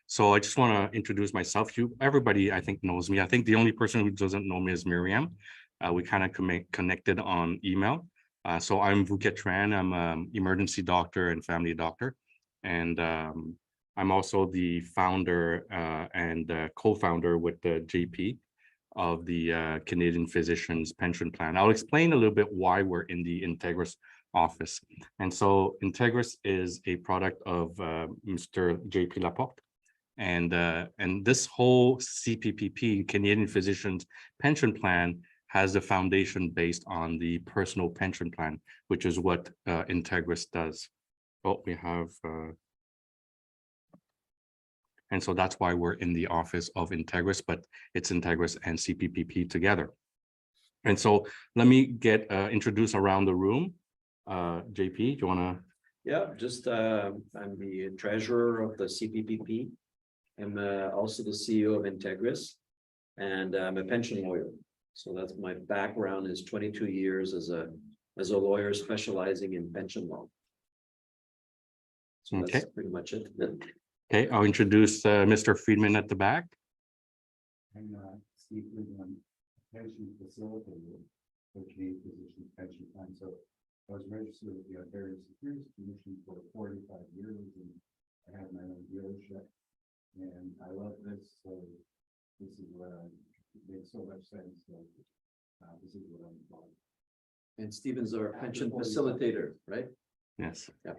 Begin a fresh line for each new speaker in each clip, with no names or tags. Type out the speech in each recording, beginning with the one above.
So I just want to introduce myself. Everybody, I think, knows me. I think the only person who doesn't know me is Miriam. We kind of connected on email. So I'm Vuket Tran. I'm an emergency doctor and family doctor. And I'm also the founder and co-founder with the JP of the Canadian Physicians Pension Plan. I'll explain a little bit why we're in the Integris office. And so Integris is a product of Mr. JP Laporte. And this whole CPPP, Canadian Physicians Pension Plan, has the foundation based on the personal pension plan, which is what Integris does. Oh, we have, and so that's why we're in the office of Integris, but it's Integris and CPPP together. And so let me get introduced around the room. JP, do you want to?
Yeah, just I'm the treasurer of the CPPP. I'm also the CEO of Integris, and I'm a pension lawyer. So that's my background is 22 years as a lawyer specializing in pension law. So that's pretty much it.
Okay, I'll introduce Mr. Friedman at the back.
I'm Steve Friedman, pension facilitator for Canadian Physicians Pension Plan. So I was registered with the Ontario Securities Commission for 45 years, and I have my own dealership. And I love this, so this is what it makes so much sense. So this is what I'm about.
And Stephen's our pension facilitator, right?
Yes.
Yeah.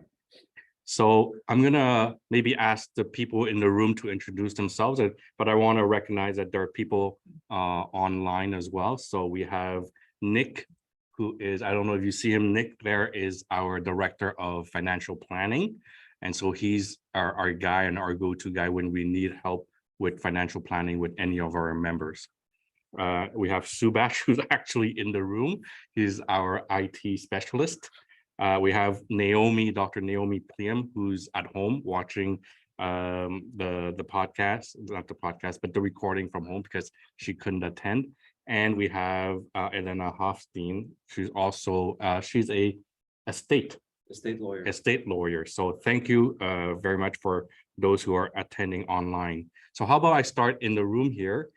So I'm gonna maybe ask the people in the room to introduce themselves, but I want to recognize that there are people online as well. So we have Nick, who is, I don't know if you see him, Nick there is our director of financial planning. And so he's our guy and our go-to guy when we need help with financial planning with any of our members. We have Subash, who's actually in the room. He's our IT specialist. We have Naomi, Dr. Naomi Pliam, who's at home watching the podcast, not the podcast, but the recording from home because she couldn't attend. And we have Elena Hofstein. She's also, she's a estate lawyer. So thank you very much for those who are attending online. So how about I start in the room here?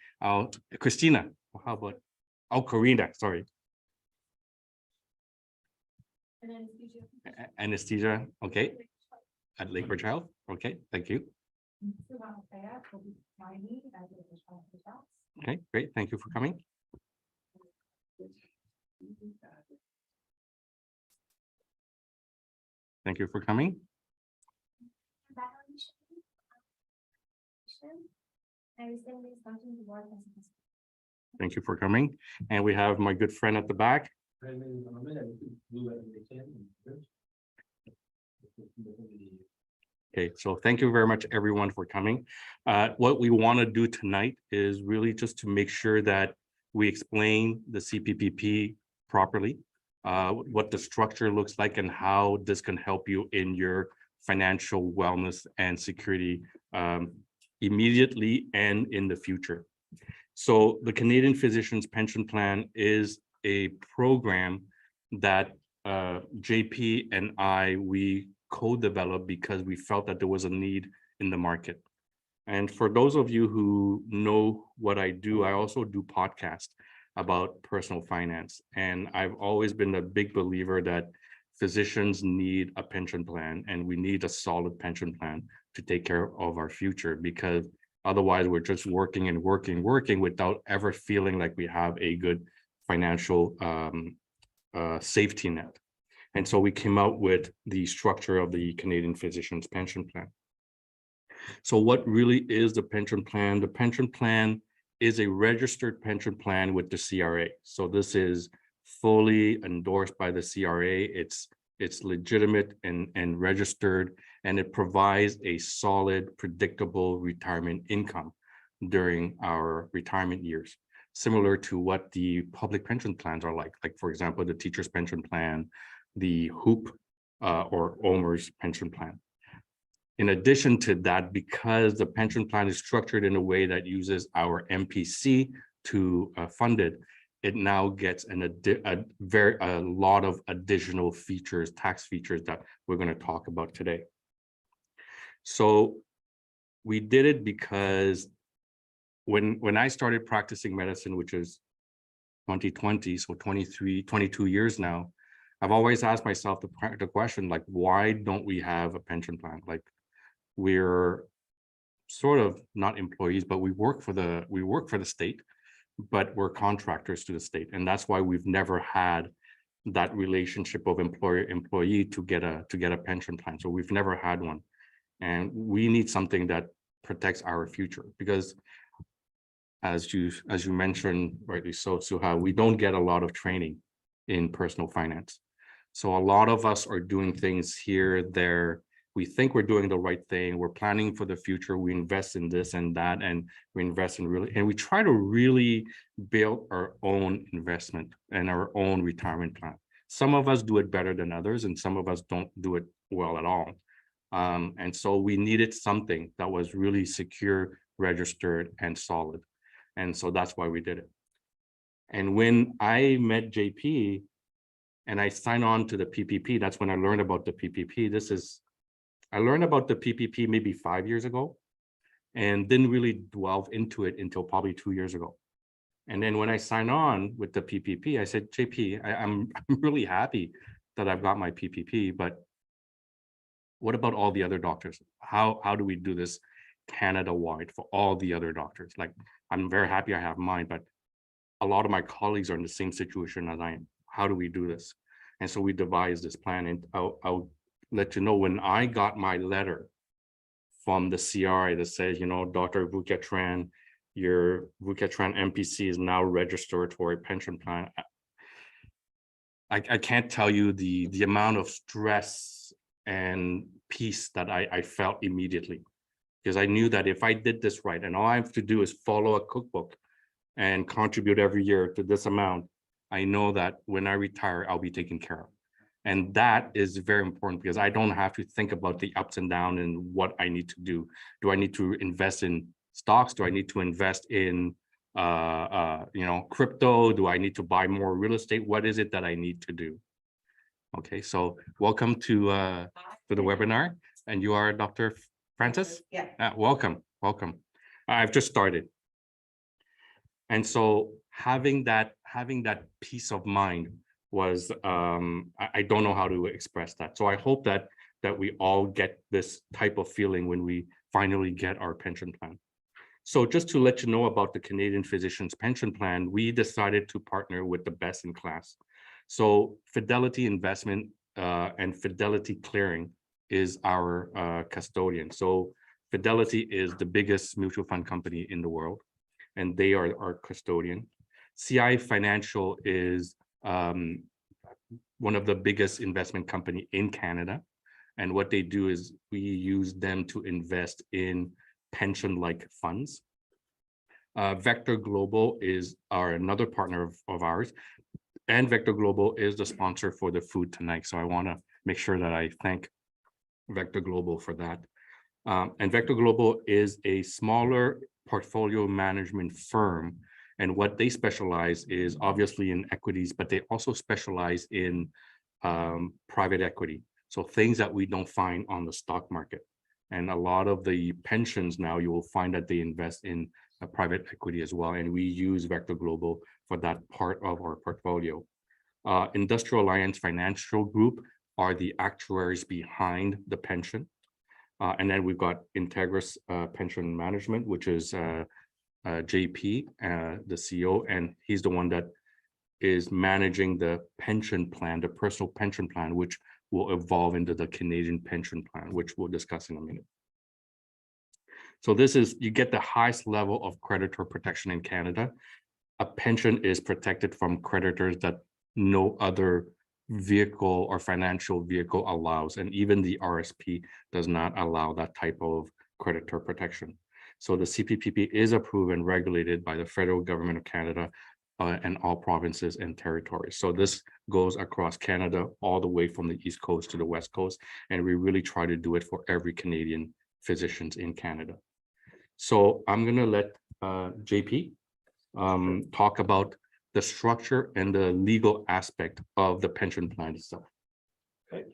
Christina, how about, Karina, sorry. Anesthesia, okay. At Lakewood Child, okay, thank you. Okay, great, thank you for coming. Thank you for coming. Thank you for coming. And we have my good friend at the back. Okay, so thank you very much, everyone, for coming. What we want to do tonight is really just to make sure that we explain the CPPP properly, what the structure looks like and how this can help you in your financial wellness and security immediately and in the future. So the Canadian Physicians Pension Plan is a program that JP and we co-developed because we felt that there was a need in the market. And for those of you who know what I do, I also do podcasts about personal finance. And I've always been a big believer that physicians need a pension plan, and we need a solid pension plan to take care of our future, because otherwise we're just working and working without ever feeling like we have a good financial safety net. And so we came out with the structure of the Canadian Physicians Pension Plan. So what really is the pension plan? The pension plan is a registered pension plan with the CRA. So this is fully endorsed by the CRA. It's legitimate and registered, and it provides a solid, predictable retirement income during our retirement years, similar to what the public pension plans are like for example, the teacher's pension plan, the HOOP or OMERS pension plan. In addition to that, because the pension plan is structured in a way that uses our MPC to fund it, it now gets a lot of additional features, tax features that we're going to talk about today. So we did it because when I started practicing medicine, which is 2020, so 22 years now, I've always asked myself the question, like, why don't we have a pension plan? Like, we're sort of not employees, but we work for the state, but we're contractors to the state. And that's why we've never had that relationship of employer-employee to get a pension plan. So we've never had one. And we need something that protects our future, because as you mentioned rightly so, Suha, we don't get a lot of training in personal finance. So a lot of us are doing things here, there. We think we're doing the right thing. We're planning for the future. We invest in this and that, and we invest in and we try to really build our own investment and our own retirement plan. Some of us do it better than others, and some of us don't do it well at all. And so we needed something that was really secure, registered, and solid. And so that's why we did it. And when I met JP and I signed on to the PPP, that's when I learned about the PPP. I learned about the PPP maybe 5 years ago and didn't really delve into it until probably 2 years ago. And then when I signed on with the PPP, I said, JP, I'm really happy that I've got my PPP, but what about all the other doctors? How do we do this Canada-wide for all the other doctors? Like, I'm very happy I have mine, but a lot of my colleagues are in the same situation as I am. How do we do this? And so we devised this plan, and I'll let you know, when I got my letter from the CRI that says, Dr. Vucatran, your Vucatran MPC is now registered for a pension plan. I can't tell you the amount of stress and peace that I felt immediately, because I knew that if I did this right, and all I have to do is follow a cookbook and contribute every year to this amount, I know that when I retire, I'll be taken care of. And that is very important, because I don't have to think about the ups and downs and what I need to do. Do I need to invest in stocks? Do I need to invest in crypto? Do I need to buy more real estate? What is it that I need to do? Okay, so welcome to the webinar. And you are Dr. Francis? Yeah. Welcome. I've just started. And so having that peace of mind was, I don't know how to express that. So I hope that we all get this type of feeling when we finally get our pension plan. So just to let you know about the Canadian Physicians Pension Plan, we decided to partner with the best in class. So Fidelity Investment and Fidelity Clearing is our custodian. So Fidelity is the biggest mutual fund company in the world, and they are our custodian. CI Financial is one of the biggest investment company in Canada. And what they do is we use them to invest in pension-like funds. Vector Global is another partner of ours. And Vector Global is the sponsor for the food tonight. So I want to make sure that I thank Vector Global for that. And Vector Global is a smaller portfolio management firm. And what they specialize is obviously in equities, but they also specialize in private equity. So things that we don't find on the stock market. And a lot of the pensions now, you will find that they invest in private equity as well. And we use Vector Global for that part of our portfolio. Industrial Alliance Financial Group are the actuaries behind the pension. And then we've got Integris Pension Management, which is JP, the CEO, and he's the one that is managing the pension plan, the personal pension plan, which will evolve into the Canadian pension plan, which we'll discuss in a minute. So this is, you get the highest level of creditor protection in Canada. A pension is protected from creditors that no other vehicle or financial vehicle allows, and even the RSP does not allow that type of creditor protection. So the CPPP is approved and regulated by the federal government of Canada and all provinces and territories. So this goes across Canada, all the way from the East Coast to the West Coast. And we really try to do it for every Canadian physicians in Canada. So I'm gonna let JP talk about the structure and the legal aspect of the pension plan itself.
Okay.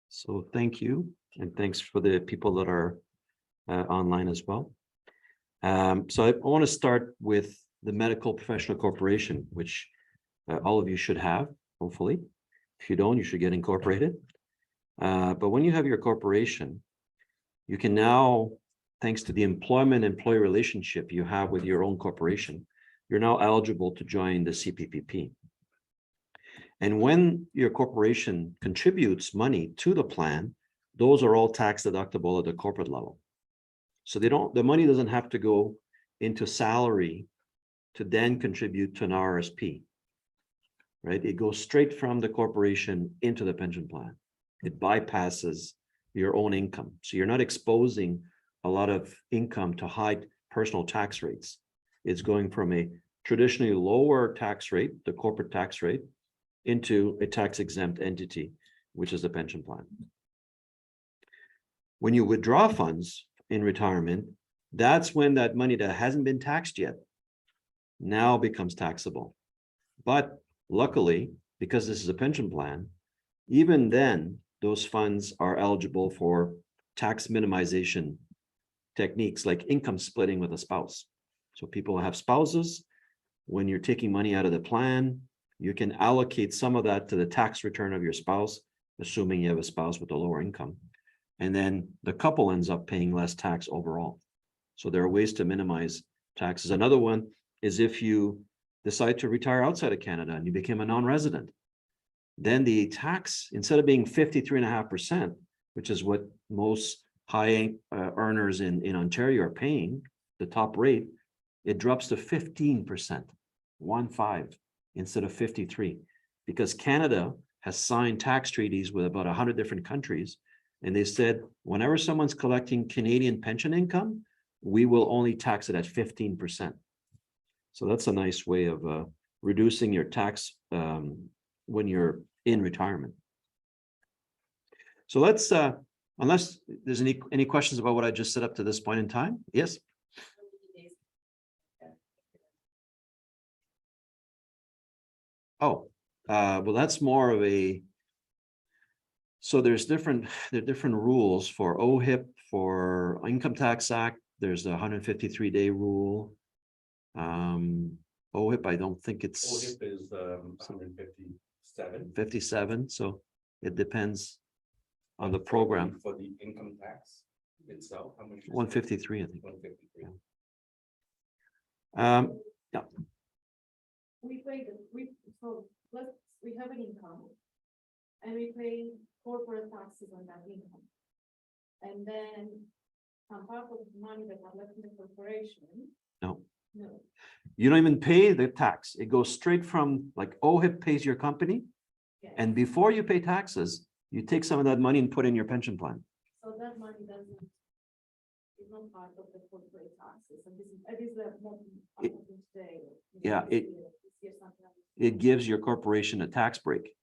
So thank you. And thanks for the people that are online as well. So I want to start with the Medical Professional Corporation, which all of you should have, hopefully. If you don't, you should get incorporated. But when you have your corporation, you can now, thanks to the employment-employee relationship you have with your own corporation, you're now eligible to join the CPPP. And when your corporation contributes money to the plan, those are all tax deductible at the corporate level. So the money doesn't have to go into salary to then contribute to an RSP, right? It goes straight from the corporation into the pension plan. It bypasses your own income. So you're not exposing a lot of income to high personal tax rates. It's going from a traditionally lower tax rate, the corporate tax rate, into a tax exempt entity, which is the pension plan. When you withdraw funds in retirement, that's when that money that hasn't been taxed yet now becomes taxable. But luckily, because this is a pension plan, even then, those funds are eligible for tax minimization techniques like income splitting with a spouse. So people have spouses. When you're taking money out of the plan, you can allocate some of that to the tax return of your spouse, assuming you have a spouse with a lower income. And then the couple ends up paying less tax overall. So there are ways to minimize taxes. Another one is if you decide to retire outside of Canada and you became a non-resident, then the tax, instead of being 53.5%, which is what most high earners in Ontario are paying, the top rate, it drops to 15%, 1.5, instead of 53, because Canada has signed tax treaties with about 100 different countries. And they said, whenever someone's collecting Canadian pension income, we will only tax it at 15%. So that's a nice way of reducing your tax when you're in retirement. So let's, unless there's any questions about what I just set up to this point in time. Yes. Oh, well, that's more of a, so there are different rules for OHIP, for Income Tax Act. There's the 153-day rule. OHIP, I don't think it's
OHIP is 157.
57, so it depends on the program.
For the income tax itself, how much?
153, I think.
153.
Yeah.
We have an income and we pay corporate taxes on that income. And then some part of the money that are left in the corporation.
No.
No.
You don't even pay the tax. It goes straight from, like, OHIP pays your company.
Yes.
And before you pay taxes, you take some of that money and put in your pension plan.
So that money is not part of the corporate taxes. And this is the more today.
Yeah, it gives your corporation a tax break.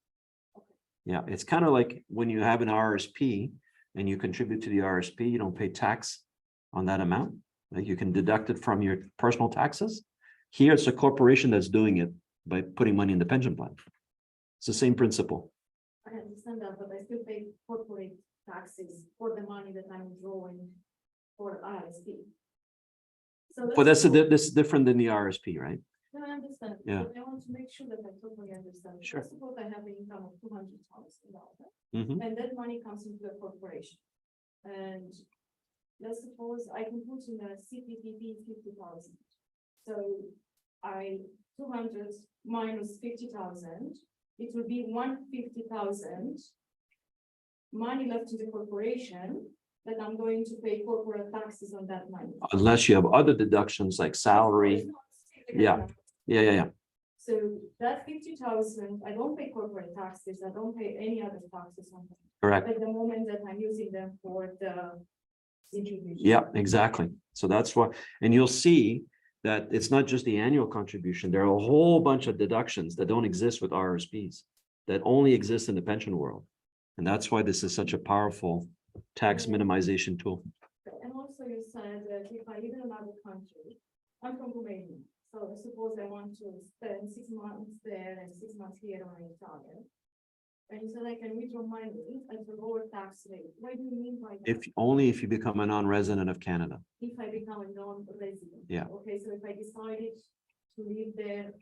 Okay.
Yeah, it's kind of like when you have an RSP and you contribute to the RSP, you don't pay tax on that amount. Like, you can deduct it from your personal taxes. Here, it's a corporation that's doing it by putting money in the pension plan. It's the same principle.
I understand that, but I still pay corporate taxes for the money that I'm drawing for RSP. So
But this is different than the RSP, right?
No, I understand.
Yeah.
But I want to make sure that I totally understand.
Sure.
First of all, I have an income of $200,000,
Mhm.
and that money comes into the corporation. And let's suppose I can put in a CPPP 50,000. So 200 minus 50,000, it will be 150,000 money left to the corporation that I'm going to pay corporate taxes on that money.
Unless you have other deductions like salary. Yeah. Yeah.
So that 50,000, I don't pay corporate taxes, I don't pay any other taxes on them.
Correct.
At the moment that I'm using them for the distribution.
Yeah, exactly. So that's why, and you'll see that it's not just the annual contribution. There are a whole bunch of deductions that don't exist with RSPs, that only exist in the pension world. And that's why this is such a powerful tax minimization tool.
And also you said that if I live in another country, I'm from Romania. So suppose I want to spend 6 months there and 6 months here on Italian. And you said I can withdraw money at a lower tax rate. What do you mean by that?
If you become a non-resident of Canada.
If I become a non-resident?
Yeah.
Okay, so if I decided to live there.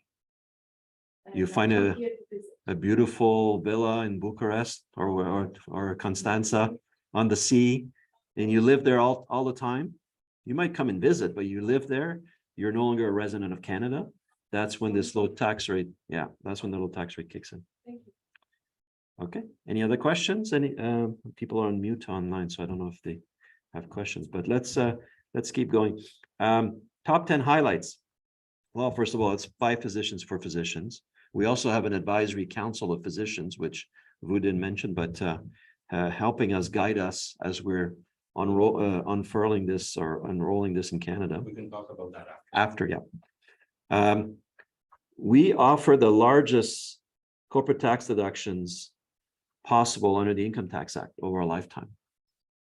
You
and I
find
come
a-
here to visit,
A beautiful villa in Bucharest or Constanza on the sea, and you live there all the time. You might come and visit, but you live there, you're no longer a resident of Canada. That's when this low tax rate, that's when the low tax rate kicks in.
Thank you.
Okay, any other questions? Any, people are on mute online, so I don't know if they have questions, but let's keep going. Top 10 highlights. Well, first of all, it's 5 physicians for physicians. We also have an advisory council of physicians, which Vu didn't mention, but helping us, guide us as we're unfurling this or unrolling this in Canada.
We can talk about that
After, yeah. We offer the largest corporate tax deductions possible under the Income Tax Act over a lifetime.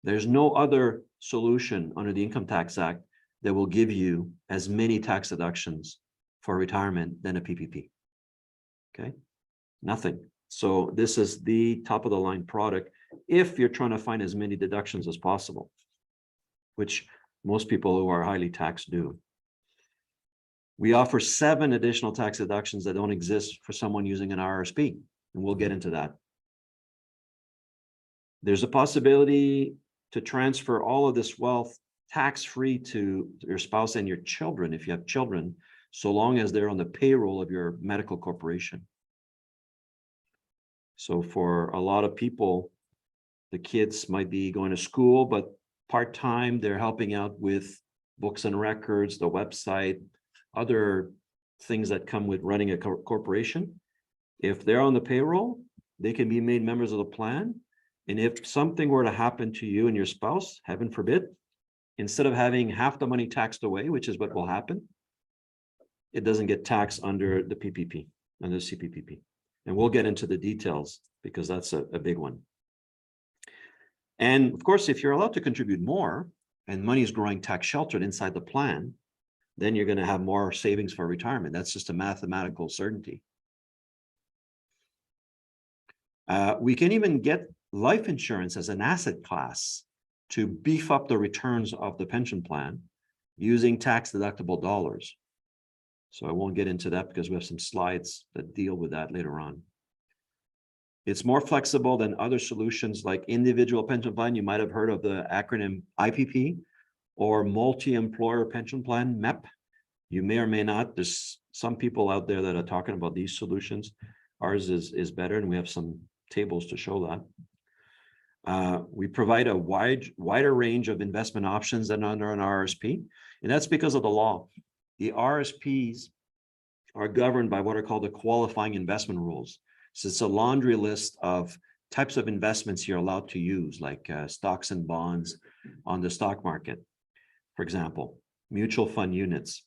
There's no other solution under the Income Tax Act that will give you as many tax deductions for retirement than a PPP. Okay, nothing. So this is the top of the line product if you're trying to find as many deductions as possible, which most people who are highly taxed do. We offer 7 additional tax deductions that don't exist for someone using an RRSP, and we'll get into that. There's a possibility to transfer all of this wealth tax-free to your spouse and your children, if you have children, so long as they're on the payroll of your medical corporation. So for a lot of people, the kids might be going to school, but part-time, they're helping out with books and records, the website, other things that come with running a corporation. If they're on the payroll, they can be made members of the plan. And if something were to happen to you and your spouse, heaven forbid, instead of having half the money taxed away, which is what will happen, it doesn't get taxed under the PPP, under the CPPP. And we'll get into the details because that's a big one. And of course, if you're allowed to contribute more and money is growing tax sheltered inside the plan, then you're going to have more savings for retirement. That's just a mathematical certainty. We can even get life insurance as an asset class to beef up the returns of the pension plan using tax deductible dollars. So I won't get into that because we have some slides that deal with that later on. It's more flexible than other solutions like individual pension plan. You might have heard of the acronym IPP or multi-employer pension plan, MEP. You may or may not. There's some people out there that are talking about these solutions. Ours is better, and we have some tables to show that. We provide a wider range of investment options than under an RSP, and that's because of the law. The RSPs are governed by what are called the qualifying investment rules. So it's a laundry list of types of investments you're allowed to use, like stocks and bonds on the stock market, for example, mutual fund units.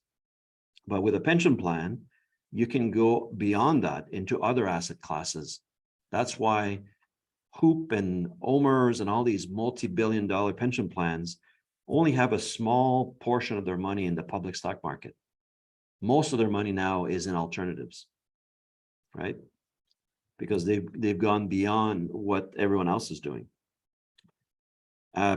But with a pension plan, you can go beyond that into other asset classes. That's why Hoop and OMERS and all these multi-billion-dollar pension plans only have a small portion of their money in the public stock market. Most of their money now is in alternatives, right? Because they've gone beyond what everyone else is doing.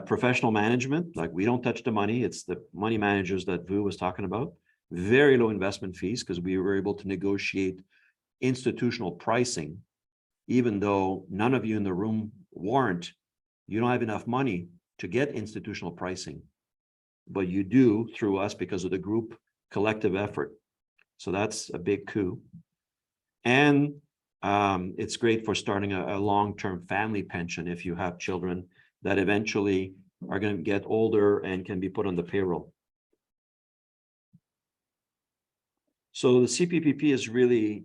Professional management, like we don't touch the money. It's the money managers that Vu was talking about. Very low investment fees because we were able to negotiate institutional pricing, even though none of you in the room warrant, you don't have enough money to get institutional pricing, but you do through us because of the group collective effort. So that's a big coup. And it's great for starting a long-term family pension if you have children that eventually are going to get older and can be put on the payroll. So the CPPP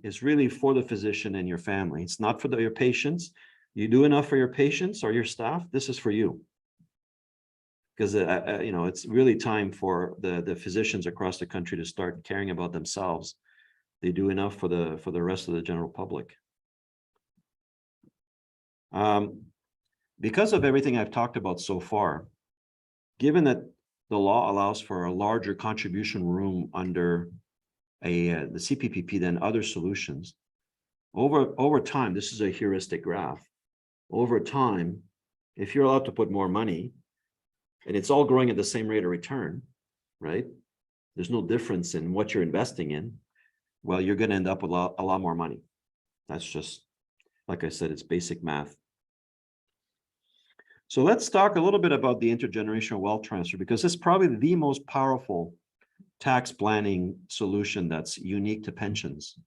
is really for the physician and your family. It's not for your patients. You do enough for your patients or your staff. This is for you. Because it's really time for the physicians across the country to start caring about themselves. They do enough for the rest of the general public. Because of everything I've talked about so far, given that the law allows for a larger contribution room under the CPPP than other solutions, Over time, this is a heuristic graph. Over time, if you're allowed to put more money and it's all growing at the same rate of return, right? There's no difference in what you're investing in. Well, you're going to end up with a lot more money. That's just, like I said, it's basic math. So let's talk a little bit about the intergenerational wealth transfer, because it's probably the most powerful tax planning solution that's unique to pensions.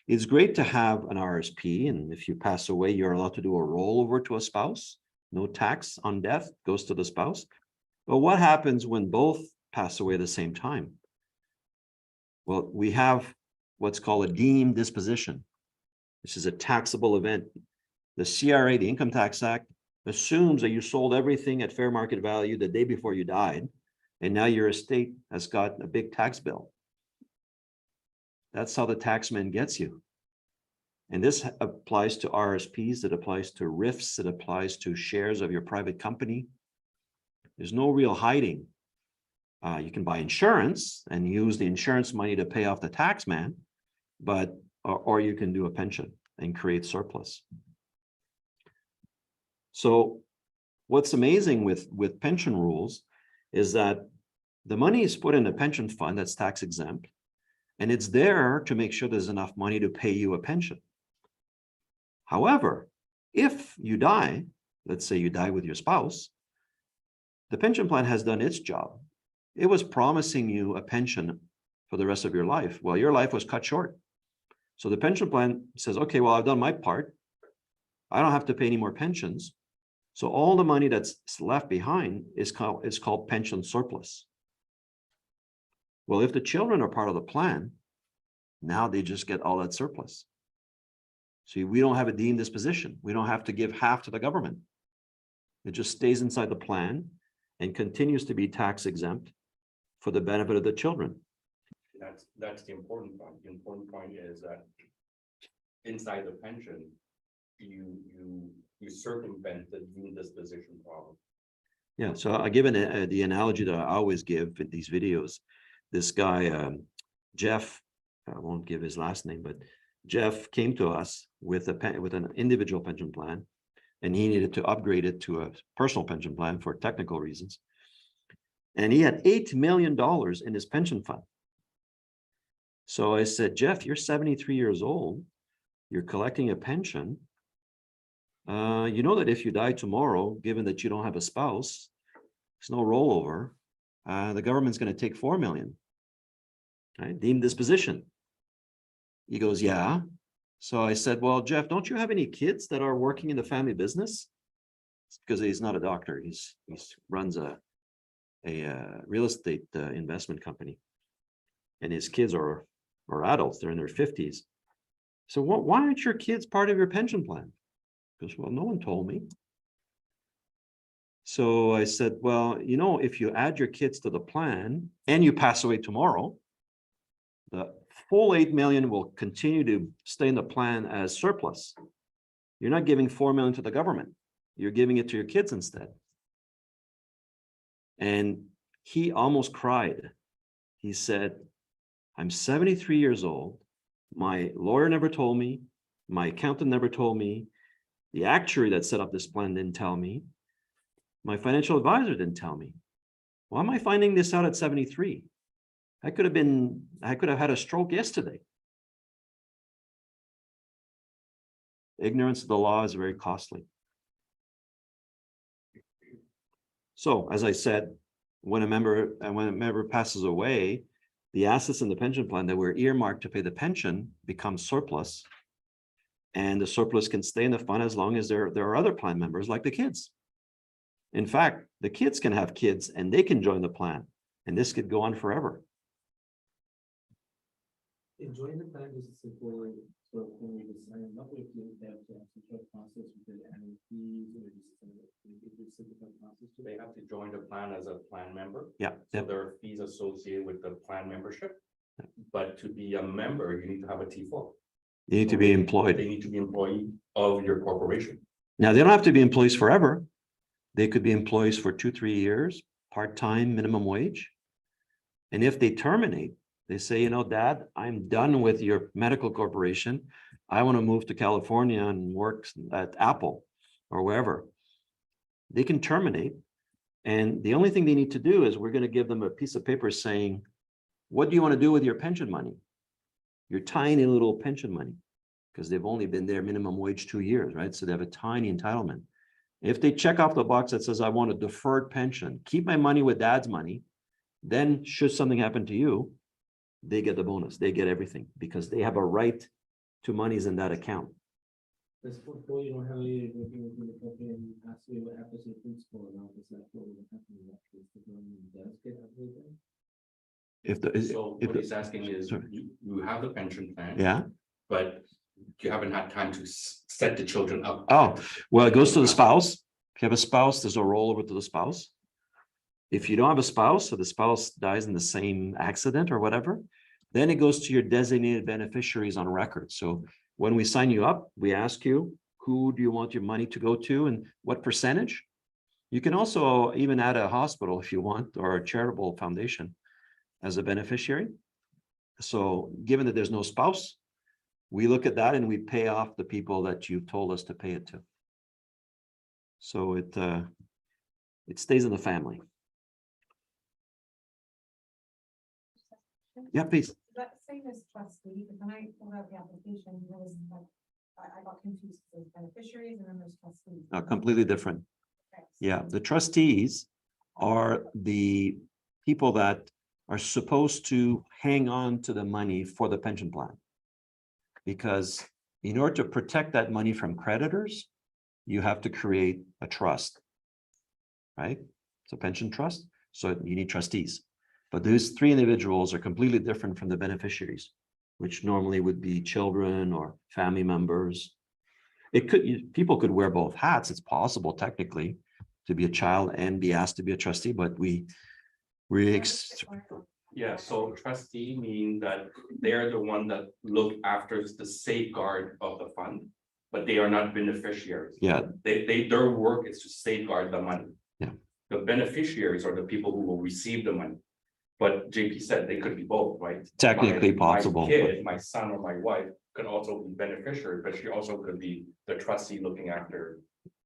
It's great to have an RSP, and if you pass away, you're allowed to do a rollover to a spouse. No tax on death goes to the spouse. But what happens when both pass away at the same time? Well, we have what's called a deemed disposition. This is a taxable event. The CRA, the Income Tax Act, assumes that you sold everything at fair market value the day before you died, and now your estate has got a big tax bill. That's how the taxman gets you. And this applies to RSPs, it applies to RIFs, it applies to shares of your private company. There's no real hiding. You can buy insurance and use the insurance money to pay off the taxman, or you can do a pension and create surplus. So what's amazing with pension rules is that the money is put in a pension fund that's tax exempt, and it's there to make sure there's enough money to pay you a pension. However, if you die, let's say you die with your spouse, the pension plan has done its job. It was promising you a pension for the rest of your life. Well, your life was cut short. So the pension plan says, okay, well, I've done my part. I don't have to pay any more pensions. So all the money that's left behind is called pension surplus. Well, if the children are part of the plan, now they just get all that surplus. See, we don't have a deemed disposition. We don't have to give half to the government. It just stays inside the plan and continues to be tax exempt for the benefit of the children.
That's the important point. The important point is that inside the pension, you circumvent the deemed disposition problem.
Yeah, so I give the analogy that I always give in these videos. This guy, Jeff, I won't give his last name, but Jeff came to us with an individual pension plan, and he needed to upgrade it to a personal pension plan for technical reasons. And he had $8 million in his pension fund. So I said, Jeff, you're 73 years old. You're collecting a pension. You know that if you die tomorrow, given that you don't have a spouse, there's no rollover, the government's going to take $4 million. Right? Deemed disposition. He goes, yeah. So I said, well, Jeff, don't you have any kids that are working in the family business? Because he's not a doctor. He runs a real estate investment company. And his kids are adults. They're in their 50s. So why aren't your kids part of your pension plan? He goes, well, no one told me. So I said, well, you know, if you add your kids to the plan and you pass away tomorrow, the full $8 million will continue to stay in the plan as surplus. You're not giving $4 million to the government. You're giving it to your kids instead. And he almost cried. He said, I'm 73 years old. My lawyer never told me. My accountant never told me. The actuary that set up this plan didn't tell me. My financial advisor didn't tell me. Why am I finding this out at 73? I could have had a stroke yesterday. Ignorance of the law is very costly. So, as I said, when a member passes away, the assets in the pension plan that were earmarked to pay the pension become surplus, and the surplus can stay in the fund as long as there are other plan members, like the kids. In fact, the kids can have kids and they can join the plan, and this could go on forever.
Enjoying the plan is a simple sort of thing you decide, not if you have to have some sort of process with the annual fees or just simple process.
They have to join the plan as a plan member.
Yeah.
So there are fees associated with the plan membership. But to be a member, you need to have a T4.
You need to be employed.
They need to be employee of your corporation.
Now, they don't have to be employees forever. They could be employees for 2-3 years, part-time, minimum wage. And if they terminate, They say, you know, Dad, I'm done with your medical corporation. I want to move to California and work at Apple or wherever. They can terminate. And the only thing they need to do is we're going to give them a piece of paper saying, what do you want to do with your pension money? Your tiny little pension money, because they've only been there minimum wage 2 years, right? So they have a tiny entitlement. If they check off the box that says, I want a deferred pension, keep my money with Dad's money, then should something happen to you, they get the bonus, they get everything, because they have a right to monies in that account.
This portfolio, you don't have any working with the company and ask me what happens to the principal amount, is that what would happen in that case? The government does get everything?
If the,
So
if
what
the-
he's asking is,
sorry.
you have the pension plan.
yeah,
But you haven't had time to set the children up.
oh, well, it goes to the spouse. If you have a spouse, there's a rollover to the spouse. If you don't have a spouse, or the spouse dies in the same accident or whatever, then it goes to your designated beneficiaries on record. So when we sign you up, we ask you, who do you want your money to go to and what percentage? You can also even add a hospital if you want, or a charitable foundation as a beneficiary. So given that there's no spouse, we look at that and we pay off the people that you've told us to pay it to. So it stays in the family. Yeah, please.
That same as trustee, but when I filled out the application, there was like, I got confused, there's beneficiaries and then there's trustees.
Completely different.
Okay.
Yeah, the trustees are the people that are supposed to hang on to the money for the pension plan. Because in order to protect that money from creditors, you have to create a trust. Right? It's a pension trust, so you need trustees. But those three individuals are completely different from the beneficiaries, which normally would be children or family members. It could, people could wear both hats. It's possible technically to be a child and be asked to be a trustee, but
Yeah, so trustee mean that they're the one that look after the safeguard of the fund, but they are not beneficiaries.
yeah,
Their work is to safeguard the money.
Yeah.
The beneficiaries are the people who will receive the money. But JP said they could be both, right?
technically
My
possible.
kid, my son or my wife could also be beneficiary, but she also could be the trustee looking after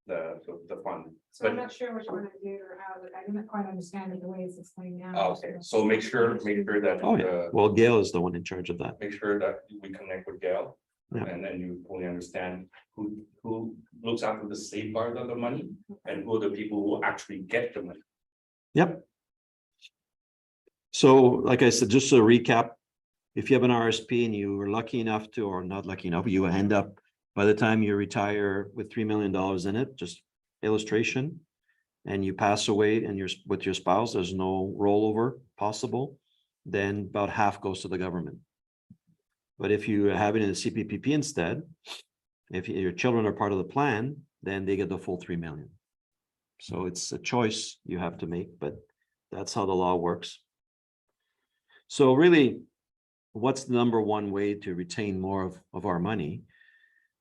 the fund.
So I'm not sure which one I do or how, but I didn't quite understand it the way it's explained now.
Okay, so make sure that.
Oh, yeah. Well, Gail is the one in charge of that.
Make sure that we connect with Gail.
Yeah.
And then you fully understand who looks after the safeguard of the money and who are the people who actually get the money.
Yep. So, like I said, just to recap, if you have an RSP and you were lucky enough to, or not lucky enough, you end up by the time you retire with $3 million in it, just illustration, and you pass away and you're with your spouse, there's no rollover possible, then about half goes to the government. But if you have it in a CPPP instead, if your children are part of the plan, then they get the full 3 million. So it's a choice you have to make, but that's how the law works. So really, what's the number one way to retain more of our money?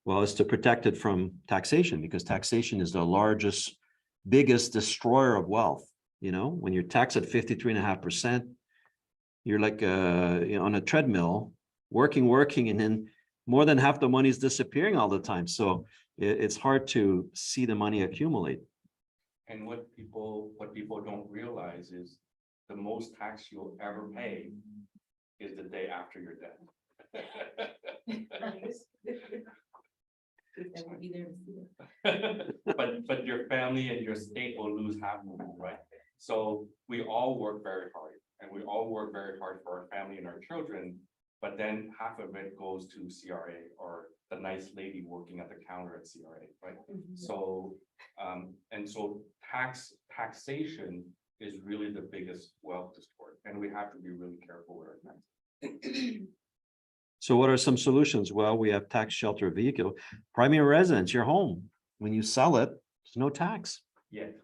Well, it's to protect it from taxation, because taxation is the largest, biggest destroyer of wealth. You know, when you're taxed at 53.5%, you're like on a treadmill, working, and then more than half the money is disappearing all the time. So it's hard to see the money accumulate.
And what people don't realize is the most tax you'll ever pay is the day after you're dead. But your family and your state will lose half of it, right? So we all work very hard, and we all work very hard for our family and our children, but then half of it goes to CRA or the nice lady working at the counter at CRA, right? So, and so taxation is really the biggest wealth destroyer, and we have to be really careful with our taxes.
So what are some solutions? Well, we have tax shelter vehicle, primary residence, your home. When you sell it, there's no tax
Yet.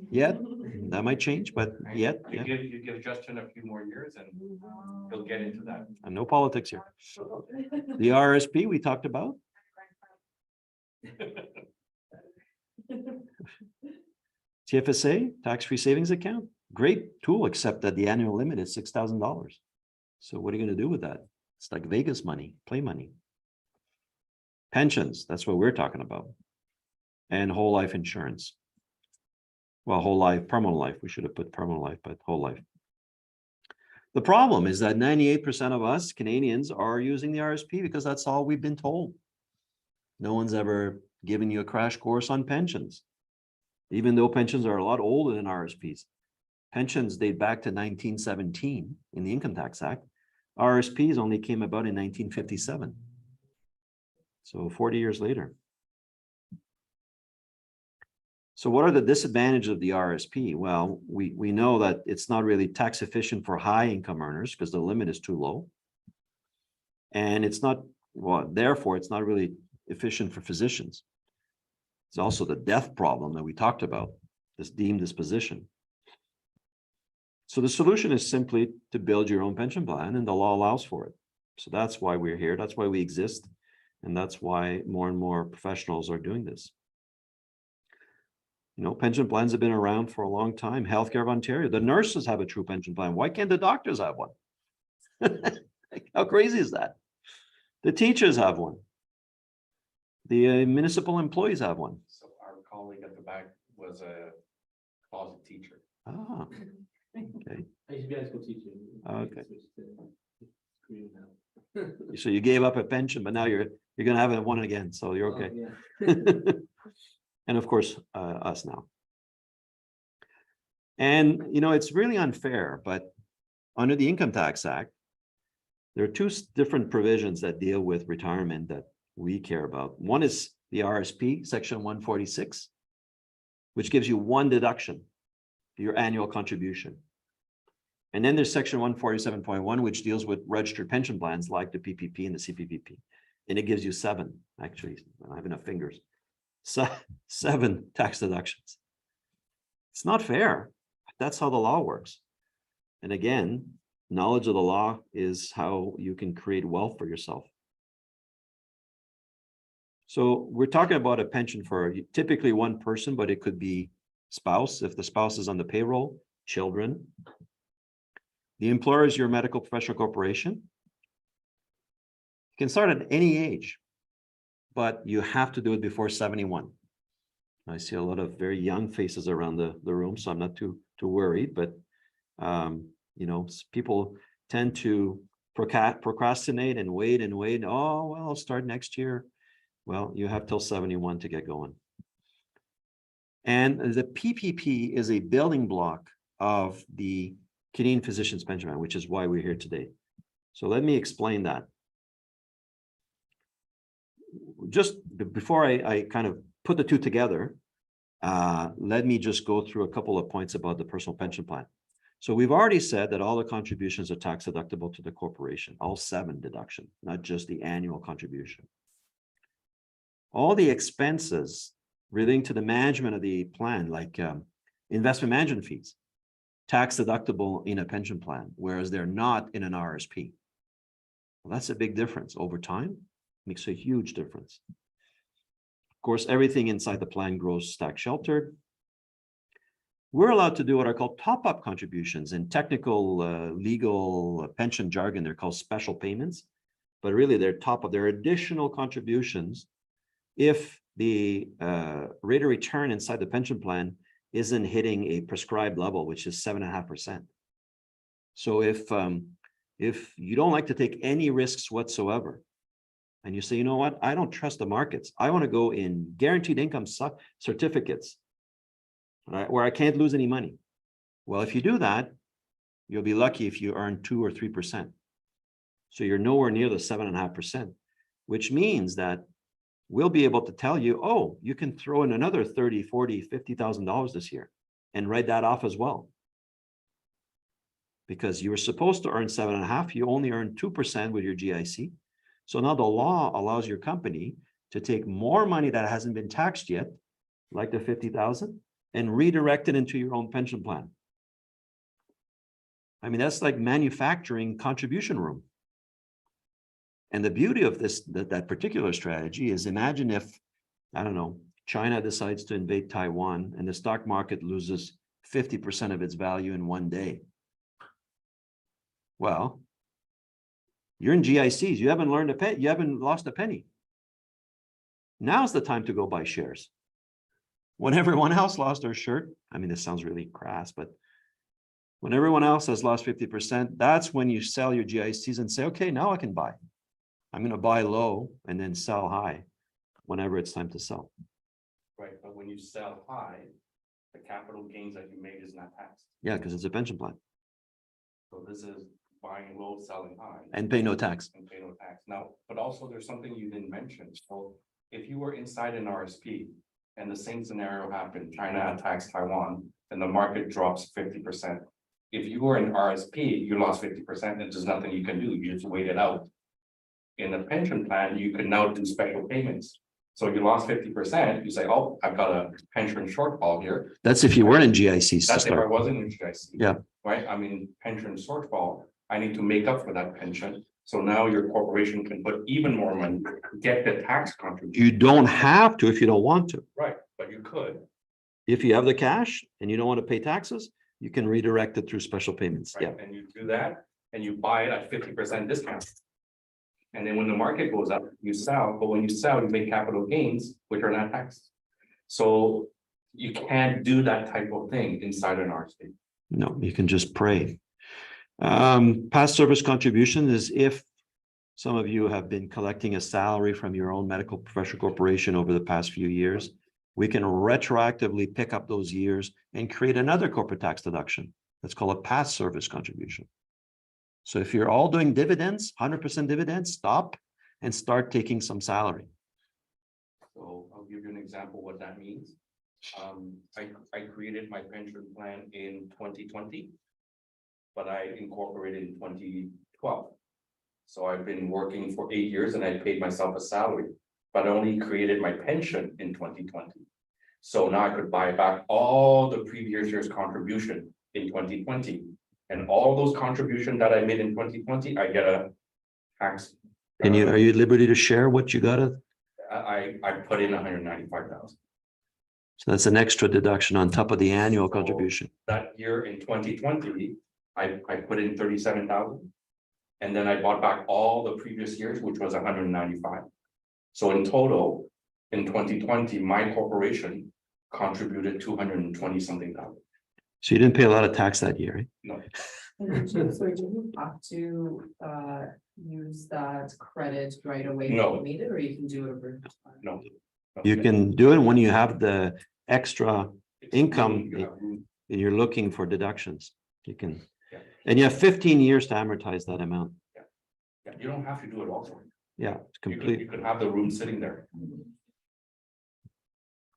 yet. That might change, but yet, yeah,
You give Justin a few more years and he'll get into that.
and no politics here. The RSP we talked about. TFSA, tax-free savings account, great tool, except that the annual limit is $6,000. So what are you going to do with that? It's like Vegas money, play money. Pensions, that's what we're talking about. And whole life insurance. Well, whole life, permanent life. We should have put permanent life, but whole life. The problem is that 98% of us Canadians are using the RSP because that's all we've been told. No one's ever given you a crash course on pensions, even though pensions are a lot older than RSPs. Pensions date back to 1917 in the Income Tax Act. RSPs only came about in 1957. So 40 years later. So what are the disadvantages of the RSP? Well, we know that it's not really tax efficient for high income earners because the limit is too low. And it's not, well, therefore, it's not really efficient for physicians. It's also the death problem that we talked about, this deemed disposition. So the solution is simply to build your own pension plan, and the law allows for it. So that's why we're here. That's why we exist. And that's why more and more professionals are doing this. You know, pension plans have been around for a long time. Healthcare of Ontario, the nurses have a true pension plan. Why can't the doctors have one? How crazy is that? The teachers have one. The municipal employees have one.
So our colleague at the back was a closet teacher.
Ah, okay.
I used to be able to go teach you.
Okay.
Switch to Korean now.
So you gave up a pension, but now you're going to have one again. So you're okay.
Yeah.
And of course, us now. And, you know, it's really unfair, but under the Income Tax Act, there are two different provisions that deal with retirement that we care about. One is the RSP, Section 146, which gives you one deduction, your annual contribution. And then there's Section 147.1, which deals with registered pension plans like the PPP and the CPPP. And it gives you 7, actually. I don't have enough fingers. So 7 tax deductions. It's not fair. That's how the law works. And again, knowledge of the law is how you can create wealth for yourself. So we're talking about a pension for typically one person, but it could be spouse, if the spouse is on the payroll, children. The employer is your medical professional corporation. You can start at any age, but you have to do it before 71. I see a lot of very young faces around the room, so I'm not too worried, but you know, people tend to procrastinate and wait and wait. Oh, well, I'll start next year. Well, you have till 71 to get going. And the PPP is a building block of the Canadian Physicians Pension Plan, which is why we're here today. So let me explain that. Just before I kind of put the two together, let me just go through a couple of points about the personal pension plan. So we've already said that all the contributions are tax deductible to the corporation, all 7 deduction, not just the annual contribution. All the expenses relating to the management of the plan, like investment management fees, tax deductible in a pension plan, whereas they're not in an RSP. Well, that's a big difference. Over time, makes a huge difference. Of course, everything inside the plan grows tax sheltered. We're allowed to do what are called top-up contributions. In technical legal pension jargon, they're called special payments, but really they're top-up, they're additional contributions if the rate of return inside the pension plan isn't hitting a prescribed level, which is 7.5%. So if you don't like to take any risks whatsoever, and you say, you know what, I don't trust the markets, I want to go in guaranteed income certificates, right, where I can't lose any money. Well, if you do that, you'll be lucky if you earn 2 or 3%. So you're nowhere near the 7.5%, which means that we'll be able to tell you, oh, you can throw in another $30,000, $40,000, $50,000 this year and write that off as well. Because you were supposed to earn 7.5%, you only earn 2% with your GIC. So now the law allows your company to take more money that hasn't been taxed yet, like the 50,000, and redirect it into your own pension plan. I mean, that's like manufacturing contribution room. And the beauty of this, that particular strategy is, imagine if, I don't know, China decides to invade Taiwan and the stock market loses 50% of its value in one day. Well, You're in GICs. You haven't learned a penny. You haven't lost a penny. Now's the time to go buy shares. When everyone else lost their shirt, I mean, this sounds really crass, but when everyone else has lost 50%, that's when you sell your GICs and say, okay, now I can buy. I'm going to buy low and then sell high whenever it's time to sell.
Right, but when you sell high, the capital gains that you made is not taxed.
Yeah, because it's a pension plan
So this is buying low, selling high.
and pay no tax.
And pay no tax. Now, but also there's something you didn't mention. So if you were inside an RSP and the same scenario happened, China attacks Taiwan and the market drops 50%. If you were in RSP, you lost 50% and there's nothing you can do. You just wait it out. In a pension plan, you can now do special payments. So you lost 50%, you say, oh, I've got a pension shortfall here.
That's if you weren't in GICs to
That's if I
start.
wasn't in GIC.
Yeah.
Right, I mean, pension shortfall, I need to make up for that pension. So now your corporation can put even more money, get the tax contribution.
You don't have to if you don't want to.
Right, but you could,
If you have the cash and you don't want to pay taxes, you can redirect it through special payments. Yeah.
right, and you do that, and you buy it at 50% discount. And then when the market goes up, you sell, but when you sell, you make capital gains, which are not taxed. So you can't do that type of thing inside an RSP.
No, you can just pray. Past service contribution is if some of you have been collecting a salary from your own medical professional corporation over the past few years, we can retroactively pick up those years and create another corporate tax deduction. That's called a past service contribution. So if you're all doing dividends, 100% dividends, stop and start taking some salary.
So I'll give you an example what that means. I created my pension plan in 2020, but I incorporated in 2012. So I've been working for 8 years and I paid myself a salary, but I only created my pension in 2020. So now I could buy back all the previous year's contribution in 2020. And all those contributions that I made in 2020, I get a tax.
Are you at liberty to share what you got?
I put in 195,000.
So that's an extra deduction on top of the annual contribution.
That year in 2020, I put in 37,000. And then I bought back all the previous years, which was 195. So in total, in 2020, my corporation contributed 220 something thousand.
So you didn't pay a lot of tax that year, right?
No,
So do you have to use that credit right away when
No.
you need it, or you can do it over time?
no.
You can do it when you have the extra income
You have room.
and you're looking for deductions. You can,
Yeah.
and you have 15 years to amortize that amount.
Yeah, you don't have to do it also.
Yeah, it's
You
complete.
could have the room sitting there.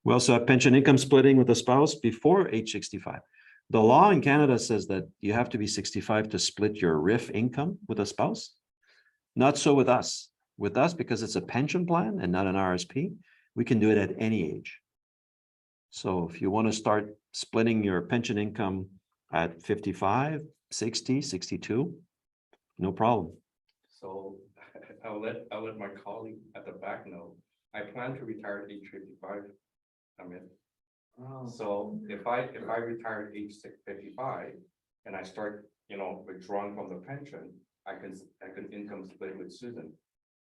We also have pension income splitting with a spouse before age 65. The law in Canada says that you have to be 65 to split your RIF income with a spouse. Not so with us. With us, because it's a pension plan and not an RSP, we can do it at any age. So if you want to start splitting your pension income at 55, 60, 62, no problem.
So I'll let my colleague at the back know. I plan to retire at age 55. I'm in. So if I retire at age 55 and I start, withdrawing from the pension, I can income split with Susan.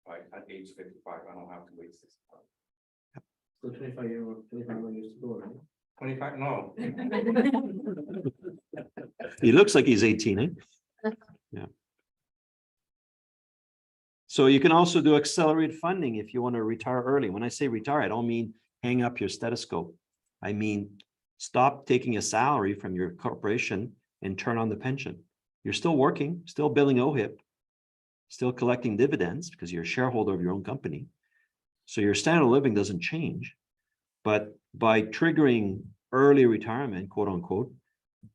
Right, at age 55, I don't have to wait 65.
So 25 more years to go, right?
25, no.
He looks like he's 18, eh? Yeah. So you can also do accelerated funding if you want to retire early. When I say retire, I don't mean hang up your stethoscope. I mean, stop taking a salary from your corporation and turn on the pension. You're still working, still billing OHIP, still collecting dividends because you're a shareholder of your own company. So your standard of living doesn't change. But by triggering early retirement, quote unquote,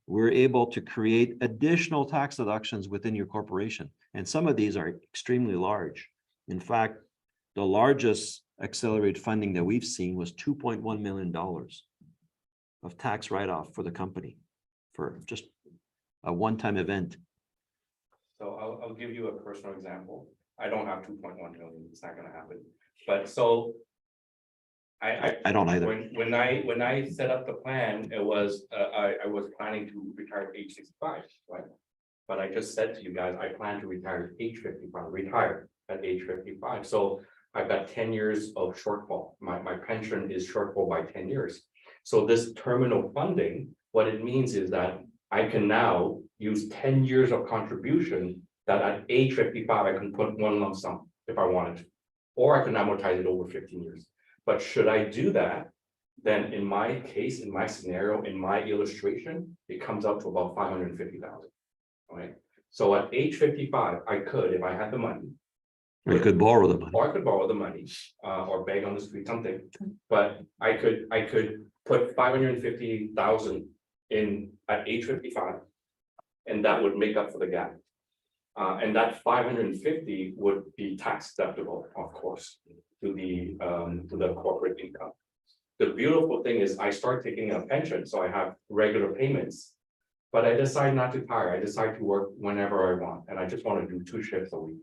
we're able to create additional tax deductions within your corporation. And some of these are extremely large. In fact, the largest accelerated funding that we've seen was $2.1 million of tax write-off for the company for just a one-time event.
So I'll give you a personal example. I don't have 2.1 million. It's not going to happen. But so
I don't either.
When I set up the plan, it was I was planning to retire at age 65, right? But I just said to you guys, I plan to retire at age 55, retire at age 55. So I've got 10 years of shortfall. My pension is shortfall by 10 years. So this terminal funding, what it means is that I can now use 10 years of contribution that at age 55, I can put one lump sum if I wanted to, or I can amortize it over 15 years. But should I do that, then in my case, in my scenario, in my illustration, it comes out to about 550,000. Right? So at age 55, I could, if I had the money,
Or you could borrow the money.
or I could borrow the money, or beg on the street, something, but I could put 550,000 in at age 55. And that would make up for the gap. And that 550 would be tax deductible, of course, to the corporate income. The beautiful thing is I start taking a pension, so I have regular payments. But I decide not to retire. I decide to work whenever I want, and I just want to do 2 shifts a week.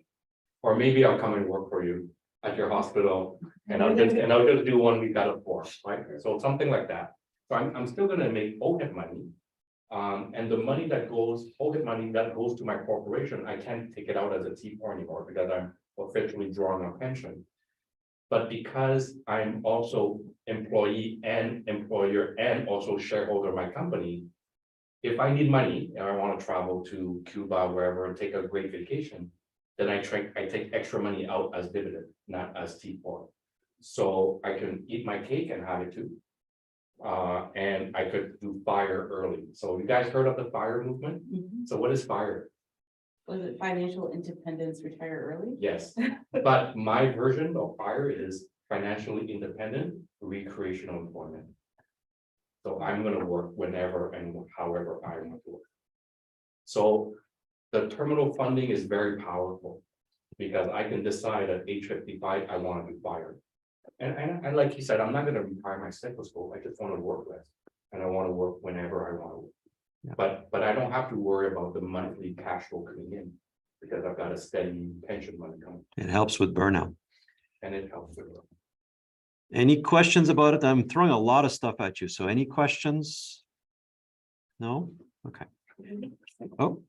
Or maybe I'll come and work for you at your hospital, and I'll just do 1 week out of 4, right? So something like that. So I'm still gonna make OHIP money. And the money that goes, OHIP money that goes to my corporation, I can't take it out as a T4 anymore because I'm officially drawing a pension. But because I'm also employee and employer and also shareholder of my company, if I need money and I want to travel to Cuba, wherever, and take a great vacation, then I take extra money out as dividend, not as T4. So I can eat my cake and have it too. And I could do FIRE early. So you guys heard of the FIRE movement? So what is FIRE?
Was it financial independence, retire early?
Yes, but my version of FIRE is financially independent, recreational employment. So I'm gonna work whenever and however I want to work. So the terminal funding is very powerful because I can decide at age 55, I want to be FIRE. And like he said, I'm not gonna retire my stethoscope, I just want to work less. And I want to work whenever I want to work.
Yeah.
But I don't have to worry about the monthly cash flow coming in because I've got a steady pension money coming,
It helps with burnout.
and it helps with.
Any questions about it? I'm throwing a lot of stuff at you. So any questions? No? Okay. Oh,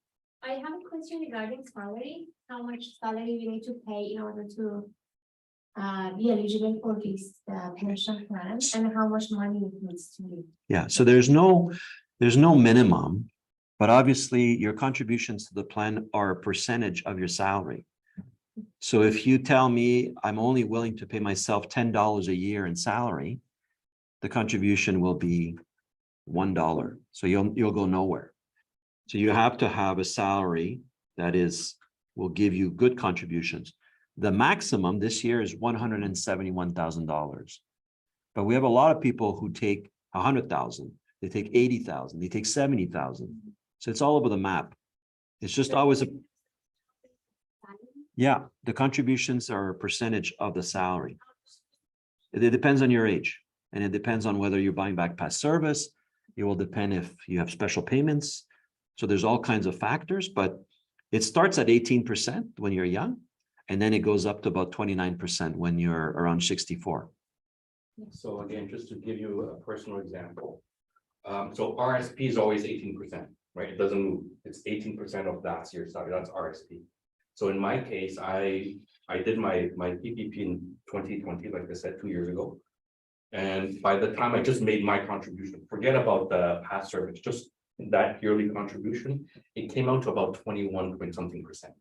I have a question regarding salary, how much salary we need to pay in order to be eligible for this pension plan, and how much money it needs to be.
yeah. So there's no minimum, but obviously your contributions to the plan are a percentage of your salary. So if you tell me I'm only willing to pay myself $10 a year in salary, the contribution will be $1. So you'll go nowhere. So you have to have a salary that will give you good contributions. The maximum this year is $171,000. But we have a lot of people who take 100,000, they take 80,000, they take 70,000. So it's all over the map. It's just always the contributions are a percentage of the salary. It depends on your age, and it depends on whether you're buying back past service. It will depend if you have special payments. So there's all kinds of factors, but it starts at 18% when you're young, and then it goes up to about 29% when you're around 64.
So again, just to give you a personal example. So RSP is always 18%, right? It doesn't move. It's 18% of last year's salary. That's RSP. So in my case, I did my PPP in 2020, like I said, 2 years ago. And by the time I just made my contribution, forget about the past service, just that yearly contribution, it came out to about 21 point something percent.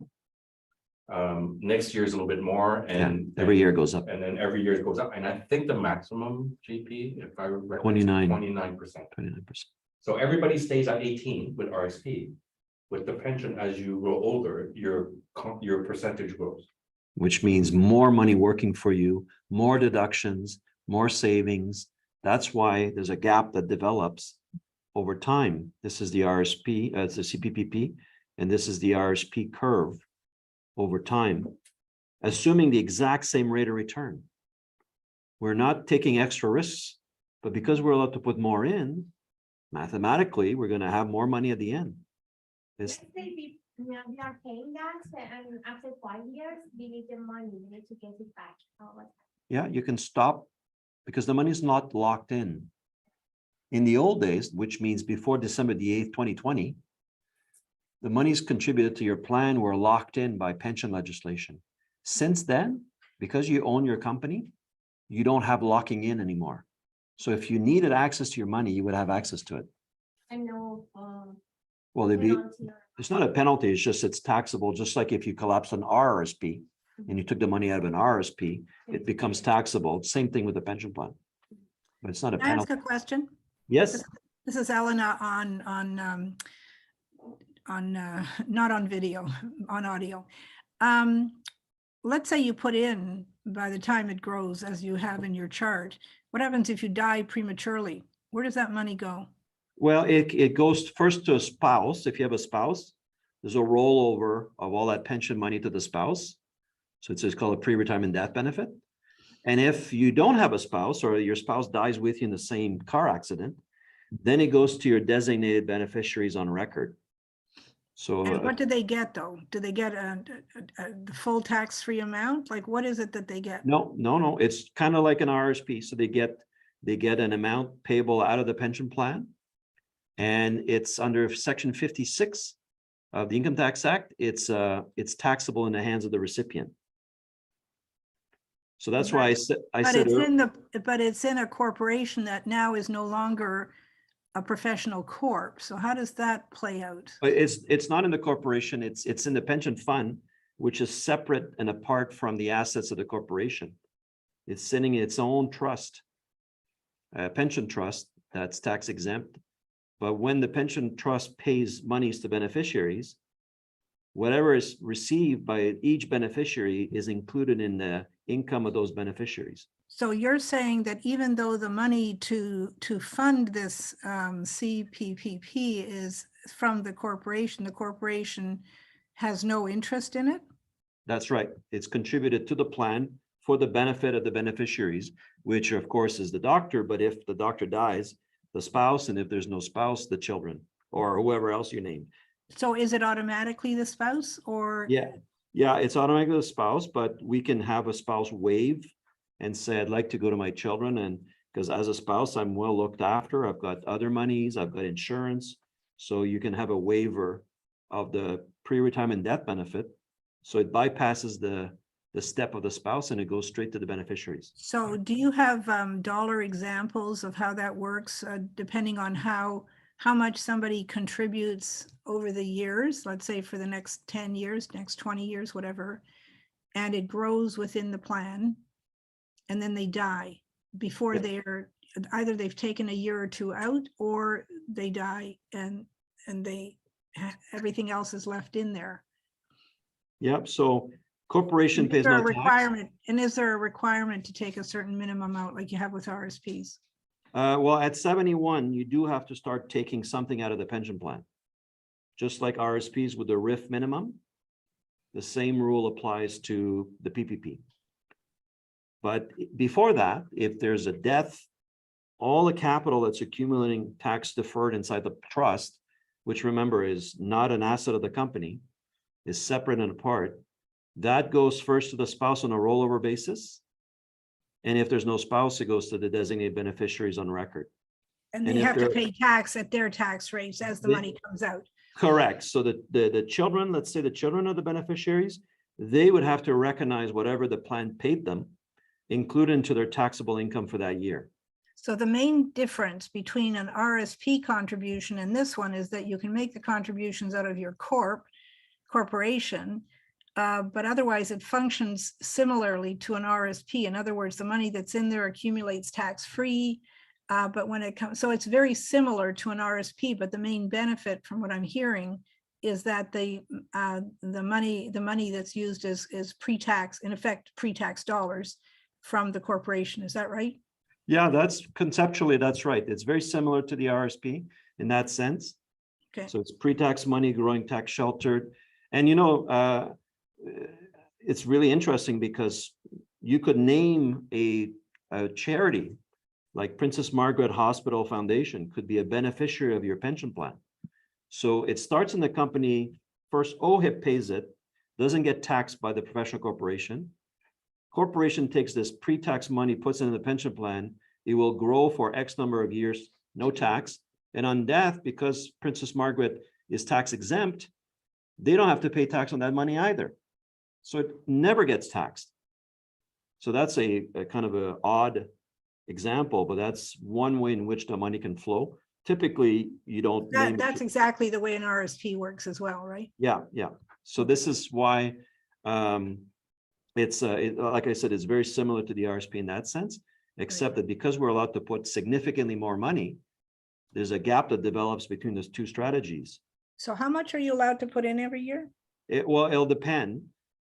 Next year is a little bit more, and
Every year goes up.
and then every year it goes up. And I think the maximum GP, if I remember,
29%.
29%. So everybody stays at 18 with RSP. With the pension, as you grow older, your percentage grows.
Which means more money working for you, more deductions, more savings. That's why there's a gap that develops over time. This is the RSP, it's the CPPP, and this is the RSP curve over time, assuming the exact same rate of return. We're not taking extra risks, but because we're allowed to put more in, mathematically, we're going to have more money at the end.
Let's say we are paying that, and after 5 years, we need the money, we need to get it back.
Yeah, you can stop because the money is not locked in. In the old days, which means before December the 8th, 2020, the monies contributed to your plan were locked in by pension legislation. Since then, because you own your company, you don't have locking in anymore. So if you needed access to your money, you would have access to it.
And no,
Well, they'd be,
penalty or-
it's not a penalty, it's just it's taxable, just like if you collapse an RRSP and you took the money out of an RRSP, it becomes taxable. Same thing with the pension plan. But it's not a
Can I ask
penalty.
a question?
Yes,
This is Elena not on video, on audio. Let's say you put in, by the time it grows, as you have in your chart, what happens if you die prematurely? Where does that money go?
well, it goes first to a spouse. If you have a spouse, there's a rollover of all that pension money to the spouse. So it's just called a pre-retirement death benefit. And if you don't have a spouse or your spouse dies with you in the same car accident, then it goes to your designated beneficiaries on record. So
And what do they get though? Do they get the full tax-free amount? Like, what is it that they get?
no, it's kind of like an RSP. So they get an amount payable out of the pension plan. And it's under section 56 of the Income Tax Act. It's taxable in the hands of the recipient. So that's why I said,
But it's in a corporation that now is no longer a professional corp. So how does that play out?
but it's not in the corporation, it's in the pension fund, which is separate and apart from the assets of the corporation. It's sitting in its own trust, pension trust that's tax exempt. But when the pension trust pays monies to beneficiaries, whatever is received by each beneficiary is included in the income of those beneficiaries.
So you're saying that even though the money to fund this CPPP is from the corporation has no interest in it?
That's right. It's contributed to the plan for the benefit of the beneficiaries, which of course is the doctor, but if the doctor dies, the spouse, and if there's no spouse, the children, or whoever else you name.
So is it automatically the spouse or?
Yeah, it's automatically the spouse, but we can have a spouse waive and say, I'd like to go to my children. And because as a spouse, I'm well looked after. I've got other monies, I've got insurance. So you can have a waiver of the pre-retirement death benefit. So it bypasses the step of the spouse and it goes straight to the beneficiaries.
So do you have dollar examples of how that works, depending on how much somebody contributes over the years, let's say for the next 10 years, next 20 years, whatever, and it grows within the plan, and then they die before they're, either they've taken a year or two out, or they die and everything else is left in there.
Yep, so corporation pays no tax.
Requirement, and is there a requirement to take a certain minimum out like you have with RSPs?
Well, at 71, you do have to start taking something out of the pension plan. Just like RSPs with the RIF minimum, the same rule applies to the PPP. But before that, if there's a death, all the capital that's accumulating tax deferred inside the trust, which remember is not an asset of the company, is separate and apart, that goes first to the spouse on a rollover basis. And if there's no spouse, it goes to the designated beneficiaries on record.
And
And
they
if
have to
they're-
pay tax at their tax rates as the
They-
money comes out.
Correct. So the children, let's say the children of the beneficiaries, they would have to recognize whatever the plan paid them, include into their taxable income for that year.
So the main difference between an RSP contribution and this one is that you can make the contributions out of your corporation, but otherwise it functions similarly to an RSP. In other words, the money that's in there accumulates tax-free, but when it comes, so it's very similar to an RSP, but the main benefit from what I'm hearing is that the money that's used is pre-tax, in effect, pre-tax dollars from the corporation. Is that right?
Yeah, that's conceptually, that's right. It's very similar to the RSP in that sense.
Okay.
So it's pre-tax money, growing tax sheltered. And you know, it's really interesting because you could name a charity like Princess Margaret Hospital Foundation could be a beneficiary of your pension plan. So it starts in the company, first OHIP pays it, doesn't get taxed by the professional corporation. Corporation takes this pre-tax money, puts it in the pension plan, it will grow for X number of years, no tax. And on death, because Princess Margaret is tax exempt, they don't have to pay tax on that money either. So it never gets taxed. So that's a kind of a odd example, but that's one way in which the money can flow. Typically, you don't name it.
That's exactly the way an RSP works as well, right?
Yeah, yeah. So this is why it's like I said, it's very similar to the RSP in that sense, except that because we're allowed to put significantly more money, there's a gap that develops between those two strategies.
So how much are you allowed to put in every year?
It'll depend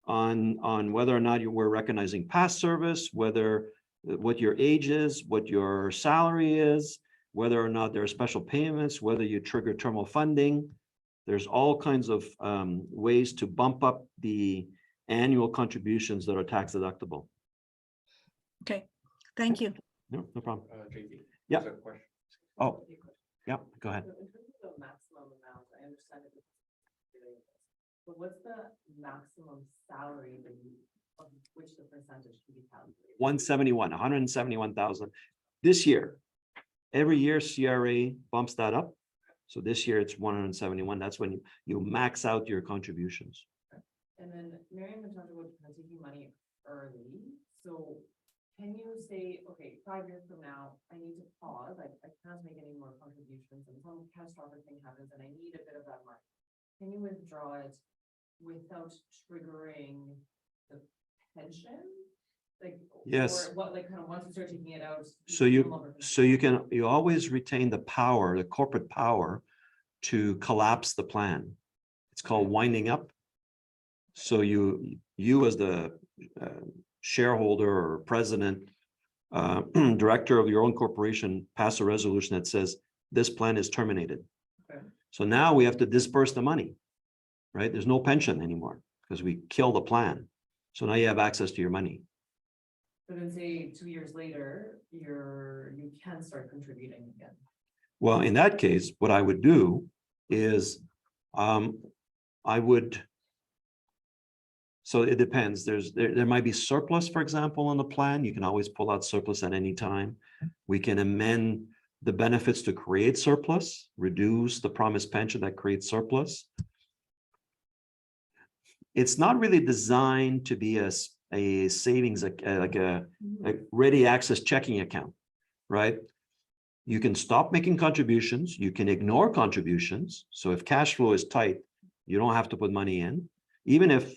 on whether or not we're recognizing past service, whether what your age is, what your salary is, whether or not there are special payments, whether you trigger terminal funding. There's all kinds of ways to bump up the annual contributions that are tax deductible.
Okay, thank you.
No, no problem.
JP,
Yeah.
there's a question.
Oh, yeah, go ahead.
So in terms of the maximum amount, I understand it. But what's the maximum salary that you, of which the percentage can be calculated?
171,000 this year. Every year CRA bumps that up. So this year it's 171. That's when you max out your contributions.
And then Miriam and Chandra would kind of taking money early. So can you say, okay, 5 years from now, I need to pause, I can't make any more contributions and some catastrophic thing happens and I need a bit of that money. Can you withdraw it without triggering the pension? Like,
Yes.
or what, like, kind of once you start taking it out.
So you always retain the power, the corporate power to collapse the plan. It's called winding up. So you as the shareholder or president, director of your own corporation, pass a resolution that says this plan is terminated.
Okay.
So now we have to disperse the money, right? There's no pension anymore because we kill the plan. So now you have access to your money.
But then say 2 years later, you can start contributing again.
Well, in that case, what I would do is so it depends. There might be surplus, for example, on the plan. You can always pull out surplus at any time. We can amend the benefits to create surplus, reduce the promised pension that creates surplus. It's not really designed to be a savings, like a ready access checking account, right? You can stop making contributions. You can ignore contributions. So if cash flow is tight, you don't have to put money in. Even if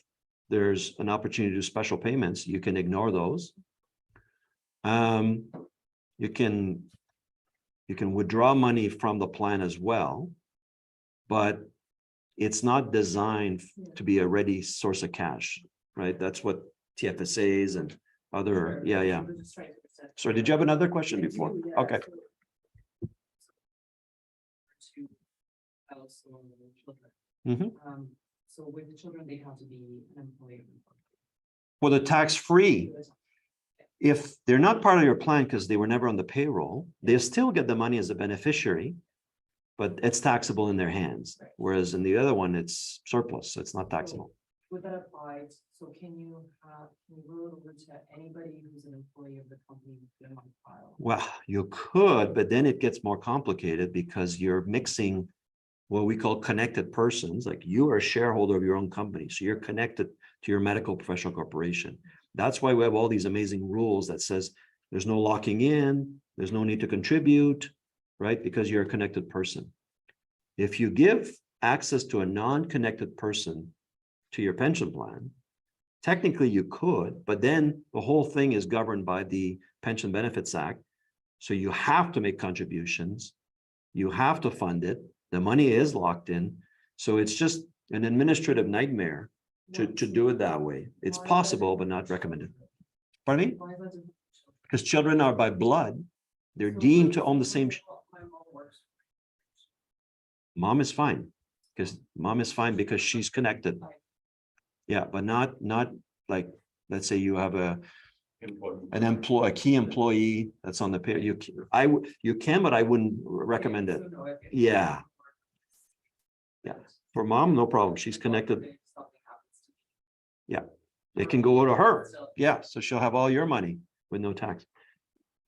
there's an opportunity to do special payments, you can ignore those. You can withdraw money from the plan as well, but it's not designed to be a ready source of cash, right? That's what TFSAs and other, yeah. Sorry, did you have another question before? Okay.
So with the children, they have to be an employee.
Well, the tax-free, if they're not part of your plan because they were never on the payroll, they still get the money as a beneficiary, but it's taxable in their hands. Whereas in the other one, it's surplus, so it's not taxable.
Would that apply? So can you roll it over to anybody who's an employee of the company who's been on file?
Well, you could, but then it gets more complicated because you're mixing what we call connected persons. Like you are a shareholder of your own company, so you're connected to your medical professional corporation. That's why we have all these amazing rules that says there's no locking in, there's no need to contribute, right? Because you're a connected person. If you give access to a non-connected person to your pension plan, technically you could, but then the whole thing is governed by the Pension Benefits Act. So you have to make contributions, you have to fund it, the money is locked in. So it's just an administrative nightmare to do it that way. It's possible, but not recommended. Pardon me? Because children are by blood, they're deemed to own the same. Mom is fine, because she's connected. Yeah, but not like, let's say you have a key employee that's on the pay. You can, but I wouldn't recommend it. Yeah. Yeah, for mom, no problem. She's connected. Yeah, it can go to her. Yeah, so she'll have all your money with no tax.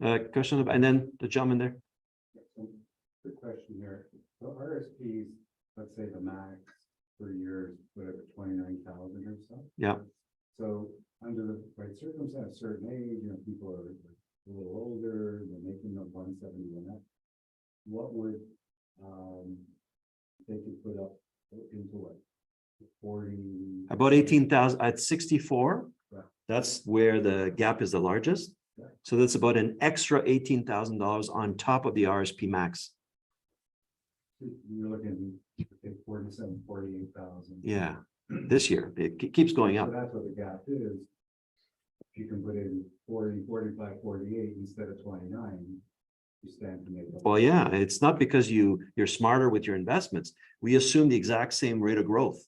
Question, and then the gentleman there.
Good question here. So RSPs, let's say the max per year, whatever, 29,000 or so.
Yeah.
So under the right circumstance, certain age, people are a little older, they're making them 170 and that. What would, they could put up into what? 40?
About 18,000 at 64.
Right.
That's where the gap is the largest.
Right.
So that's about an extra $18,000 on top of the RSP max.
You're looking at 47, 48,000.
Yeah, this year, it keeps going
So
up.
that's what the gap is. If you can put in 40, 45, 48 instead of 29, you stand to make. up.
Well, yeah, it's not because you're smarter with your investments. We assume the exact same rate of growth,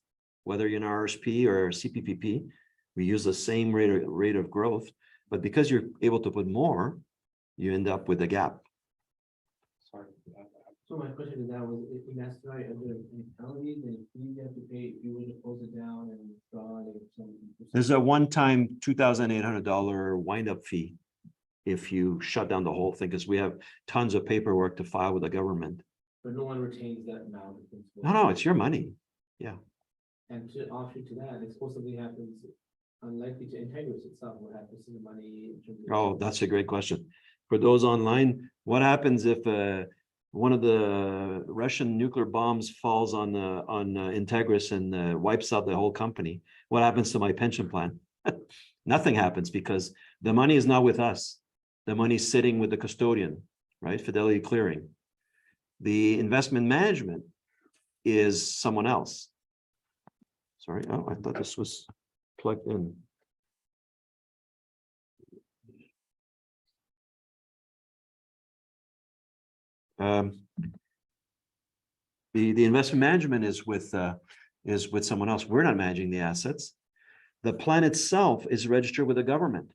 whether you're in RSP or CPPP, we use the same rate of growth, but because you're able to put more, you end up with a gap.
Sorry.
So my question to that was, in that scenario, are there any penalties and fees you have to pay if you were to close it down and withdraw it or something?
There's a one-time $2,800 wind-up fee if you shut down the whole thing, because we have tons of paperwork to file with the government.
But no one retains that amount of principal.
No, it's your money.
And to offshoot to that, it supposedly happens unlikely to Integris itself, what happens to the money in terms of.
Oh, that's a great question. For those online, what happens if one of the Russian nuclear bombs falls on Integris and wipes out the whole company? What happens to my pension plan? Nothing happens because the money is not with us. The money's sitting with the custodian, right? Fidelity Clearing. The investment management is someone else. Sorry, oh, I thought this was plugged in. The investment management is with someone else. We're not managing the assets. The plan itself is registered with the government.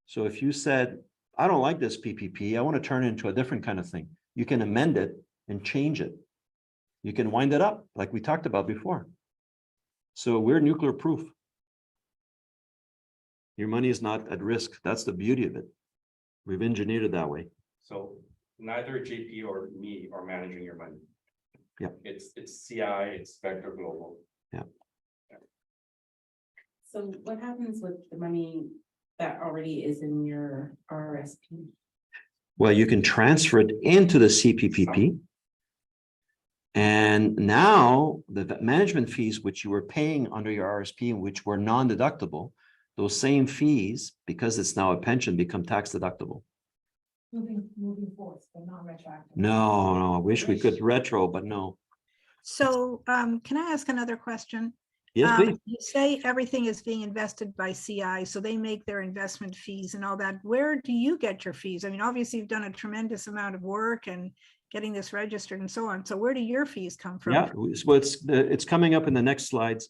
So if you said, I don't like this PPP, I want to turn it into a different kind of thing, you can amend it and change it. You can wind it up like we talked about before. So we're nuclear proof. Your money is not at risk. That's the beauty of it. We've engineered it that way.
So neither JP or me are managing your money.
Yep.
It's CI, it's Vector Global.
So what happens with the money that already is in your RRSP?
Well, you can transfer it into the CPPP. And now the management fees, which you were paying under your RSP, which were non-deductible, those same fees, because it's now a pension, become tax deductible.
Moving forward, but not retroactive.
No, I wish we could retro, but no.
So can I ask another question?
Yes, please.
You say everything is being invested by CI, so they make their investment fees and all that. Where do you get your fees? I mean, obviously you've done a tremendous amount of work and getting this registered and so on. So where do your fees come from?
Yeah, well, it's coming up in the next slides,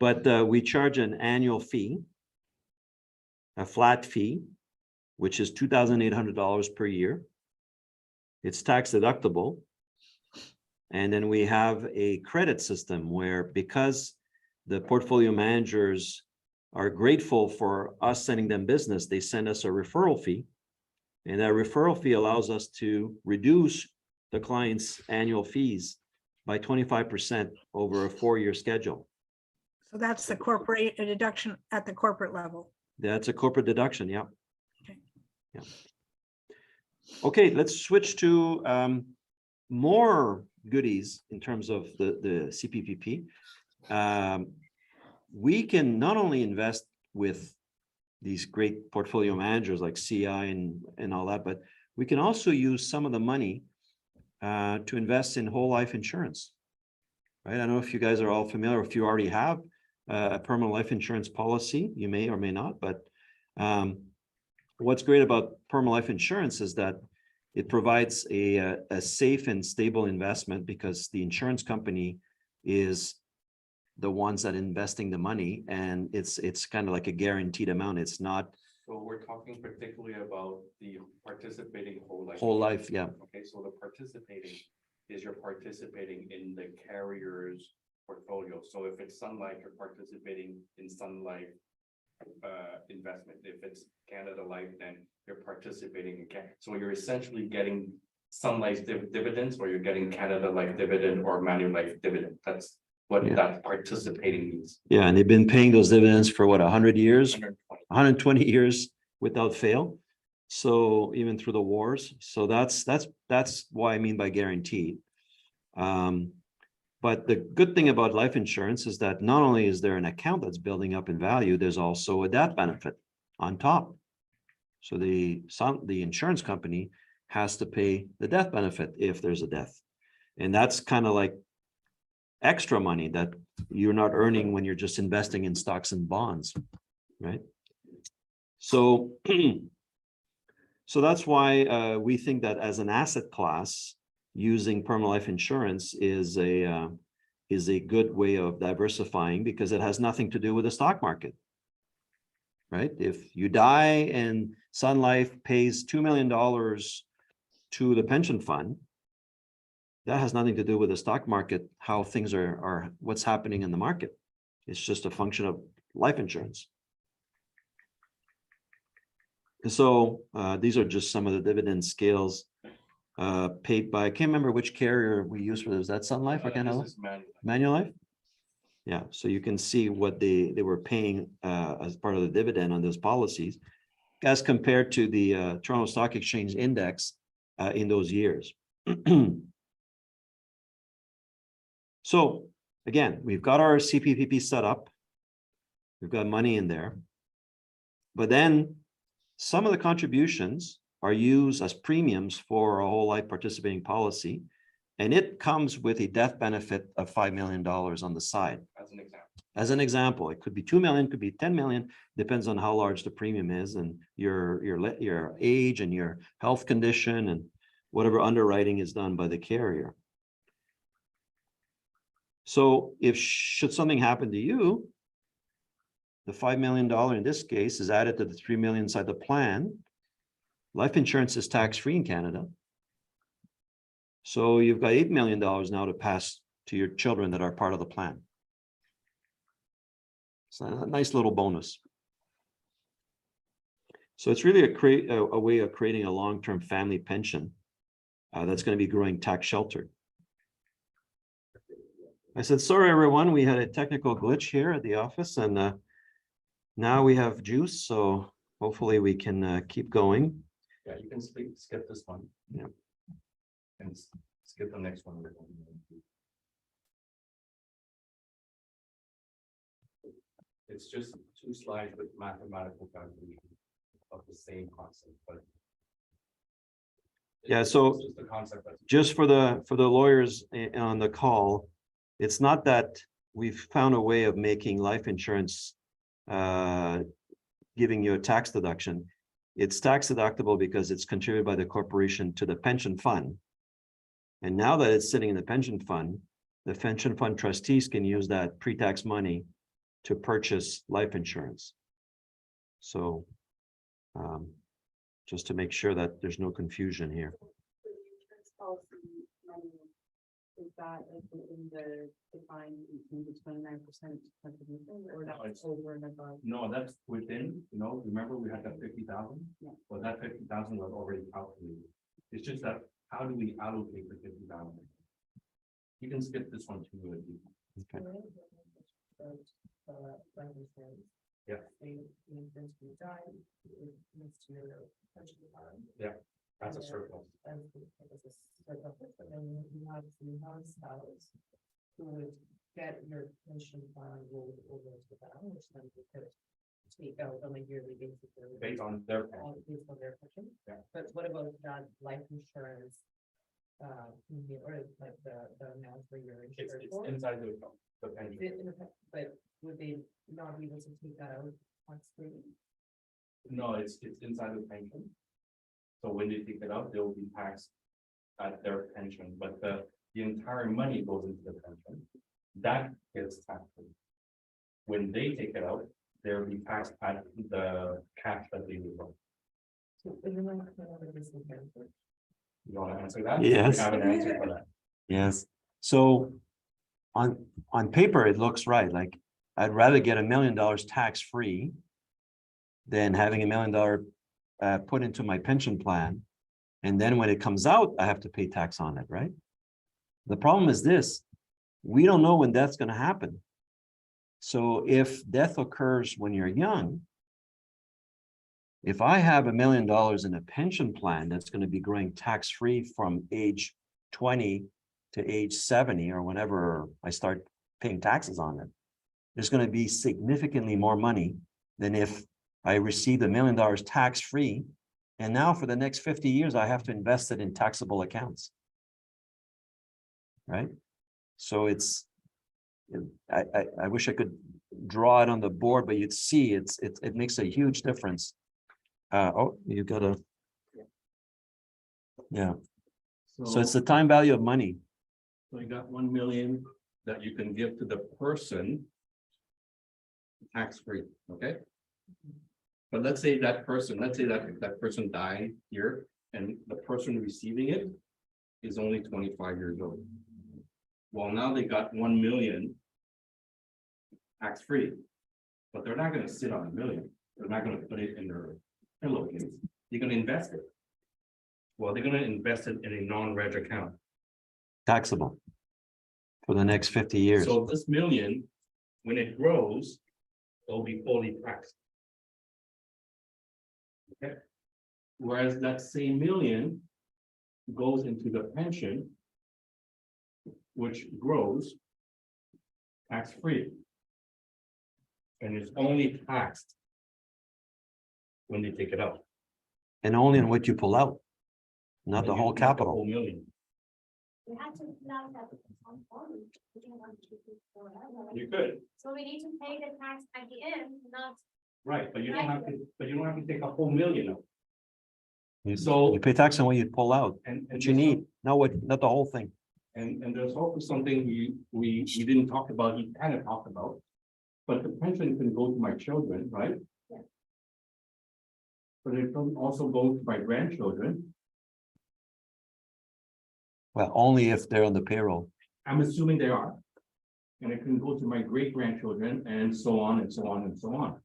but we charge an annual fee, a flat fee, which is $2,800 per year. It's tax deductible. And then we have a credit system where, because the portfolio managers are grateful for us sending them business, they send us a referral fee. And that referral fee allows us to reduce the client's annual fees by 25% over a 4-year schedule.
So that's the corporate, a deduction at the corporate level.
That's a corporate deduction, yeah.
Okay.
Yeah. Okay, let's switch to more goodies in terms of the CPPP. We can not only invest with these great portfolio managers like CI and all that, but we can also use some of the money to invest in whole life insurance. Right? I don't know if you guys are all familiar, if you already have a permanent life insurance policy, you may or may not, but what's great about permanent life insurance is that it provides a safe and stable investment because the insurance company is the ones that investing the money, and it's kind of like a guaranteed amount. It's not
So we're talking particularly about the participating whole life.
whole life, yeah.
Okay, so the participating is you're participating in the carrier's portfolio. So if it's Sun Life, you're participating in Sun Life investment. If it's Canada Life, then you're participating in so you're essentially getting Sun Life dividends, or you're getting Canada Life dividend or Manulife dividend. That's what
Yeah.
that participating means.
Yeah, and they've been paying those dividends for what, 100 years,
120.
120 years without fail. So even through the wars. So that's why I mean by guaranteed. But the good thing about life insurance is that not only is there an account that's building up in value, there's also a death benefit on top. So the insurance company has to pay the death benefit if there's a death. And that's kind of like extra money that you're not earning when you're just investing in stocks and bonds, right? So, so that's why we think that as an asset class, using perma life insurance is a good way of diversifying because it has nothing to do with the stock market, right? If you die and Sun Life pays $2 million to the pension fund, that has nothing to do with the stock market, how things are what's happening in the market. It's just a function of life insurance. And so these are just some of the dividend scales paid by, I can't remember which carrier we use for this. Is that Sun Life or Canada?
This is Manulife.
Manulife? Yeah, so you can see what they were paying as part of the dividend on those policies as compared to the Toronto Stock Exchange Index in those years. So again, we've got our CPPP set up. We've got money in there. But then some of the contributions are used as premiums for a whole life participating policy. And it comes with a death benefit of $5 million on the side.
As an example.
As an example, it could be 2 million, could be 10 million, depends on how large the premium is and your age and your health condition and whatever underwriting is done by the carrier. So if should something happen to you, the $5 million in this case is added to the 3 million inside the plan. Life insurance is tax-free in Canada. So you've got $8 million now to pass to your children that are part of the plan. So a nice little bonus. So it's really a way of creating a long-term family pension that's going to be growing tax sheltered. I said, sorry, everyone, we had a technical glitch here at the office and now we have juice. So hopefully we can keep going.
Yeah, you can skip this one.
Yeah.
And skip the next one. It's just 2 slides with mathematical calculation of the same concept, but.
Yeah, so
it's just the concept that's
just for the lawyers on the call, it's not that we've found a way of making life insurance giving you a tax deduction. It's tax deductible because it's contributed by the corporation to the pension fund. And now that it's sitting in the pension fund trustees can use that pre-tax money to purchase life insurance. So just to make sure that there's no confusion here.
Is that in the defined 29% contribution or
No,
that's
it's-
over and above?
No, that's within, remember we had that 50,000?
Yeah.
Well, that 50,000 was already calculated. It's just that, how do we allocate the 50,000? You can skip this one too. if you-
Okay.
Yeah. Yeah, that's a surplus.
Who would get your pension fund rolled over to the town, which then we could take out on a yearly basis.
Based on their pension.
All based on their pension.
Yeah.
But what about that life insurance? Or like the amount for your
It's
insurance? for?
inside the pension.
But would they not be able to take that out tax free?
No, it's inside the pension. So when they take it out, they'll be taxed at their pension, but the entire money goes into the pension. That gets taxed. When they take it out, they'll be taxed at the cash that they withdraw.
So is it like another business benefit?
You want to answer that?
Yes.
We have an answer for that.
Yes. So on paper, it looks right. Like I'd rather get $1 million tax-free than having $1 million put into my pension plan. And then when it comes out, I have to pay tax on it, right? The problem is this, we don't know when death's gonna happen. So if death occurs when you're young, if I have $1 million in a pension plan that's going to be growing tax-free from age 20 to age 70 or whenever I start paying taxes on it, there's going to be significantly more money than if I received $1 million tax-free. And now for the next 50 years, I have to invest it in taxable accounts. Right? So it's, I wish I could draw it on the board, but you'd see it makes a huge difference. Oh, you gotta. Yeah, so it's the time value of money.
So you got 1 million that you can give to the person. Tax-free, okay? But let's say that person died here and the person receiving it is only 25 years old. Well, now they got 1 million tax-free, but they're not gonna sit on 1 million. They're not gonna put it in their pillow case. They're gonna invest it. Well, they're gonna invest it in a non-reg account.
Taxable for the next 50 years.
So this million, when it grows, it'll be fully taxed. Okay. Whereas that same million goes into the pension, which grows tax-free. And it's only taxed when they take it out.
And only in what you pull out, not the
And
whole
you-
capital.
Whole million.
We have to now that it's on form, we don't want to keep it forever.
You could,
So we need to pay the tax at the end, not.
right, but you don't have to take a whole million out.
You
So,
pay tax on what you pull out,
and
what you need, not the whole thing.
And there's also something we didn't talk about, he kind of talked about. But the pension can go to my children, right?
Yeah.
But it can also go to my grandchildren.
Well, only if they're on the payroll.
I'm assuming they are. And it can go to my great grandchildren and so on and so on and so on.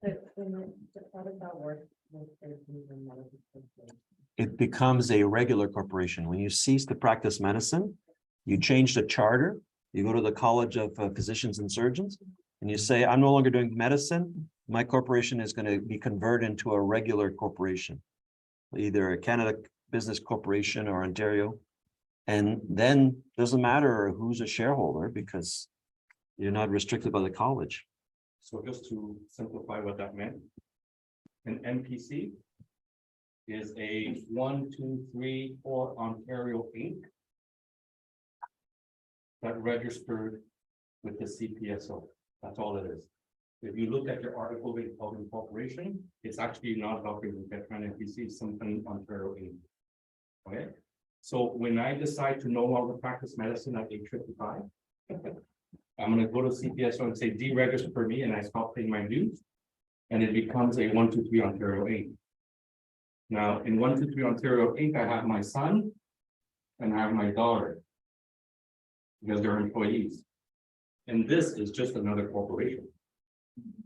How does that work?
It becomes a regular corporation. When you cease to practice medicine, you change the charter, you go to the College of Physicians and Surgeons, and you say, I'm no longer doing medicine. My corporation is going to be converted into a regular corporation, either a Canada Business Corporation or Ontario. And then doesn't matter who's a shareholder because you're not restricted by the college.
So just to simplify what that meant. An MPC is a 1, 2, 3, 4 Ontario Inc. that registered with the CPSO. That's all it is. If you look at your article of incorporation, it's actually not operating Veteran MPC, it's something Ontario Inc. Okay, so when I decide to no longer practice medicine at age 55, I'm gonna go to CPSO and say deregister me, and I stop paying my dues, and it becomes a 1, 2, 3 Ontario Inc. Now, in 1, 2, 3 Ontario Inc., I have my son and I have my daughter because they're employees. And this is just another corporation.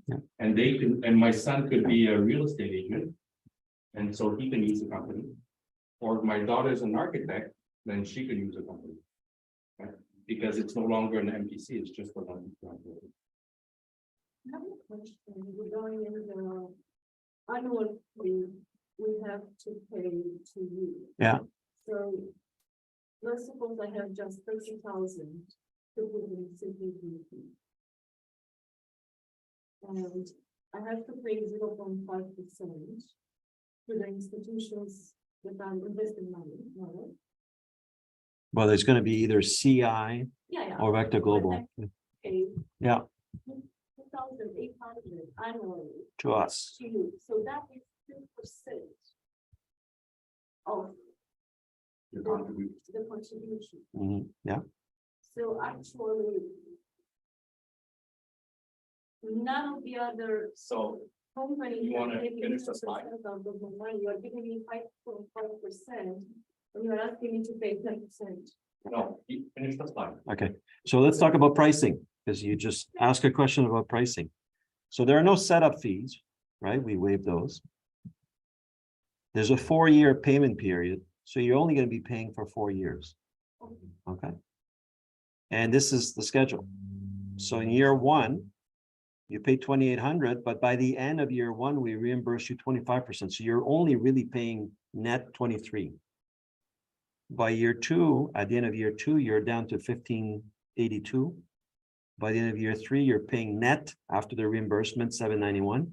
Yeah.
And they can, and my son could be a real estate agent, and so he can use the company. Or if my daughter's an architect, then she can use the company. Right? Because it's no longer an MPC, it's just a 1, 2, 3 Ontario.
I have a question regarding the annual fee we have to pay to you.
Yeah.
So let's suppose I have just 30,000 to put in CPPP. And I have to pay 0.5% to the institutions that I'm investing money, right?
Well, there's going to be either CI
Yeah.
or Vector Global.
Okay.
Yeah.
2,800 annually
To us.
to you, so that is 2% of
Your contribution.
the contribution.
Mhm. Yeah.
So actually, none of the other
So
companies.
You wanna
are giving
finish the
2%
slide?
of the money, you are giving me 5.5%, and you are asking me to pay 10%.
no, you finish the slide.
Okay, so let's talk about pricing, because you just asked a question about pricing. So there are no setup fees, right? We waive those. There's a 4-year payment period, so you're only going to be paying for 4 years. Okay. And this is the schedule. So in year one, you pay 2,800, but by the end of year one, we reimburse you 25%. So you're only really paying net 23. By year two, at the end of year two, you're down to 1,582. By the end of year three, you're paying net after the reimbursement, 791.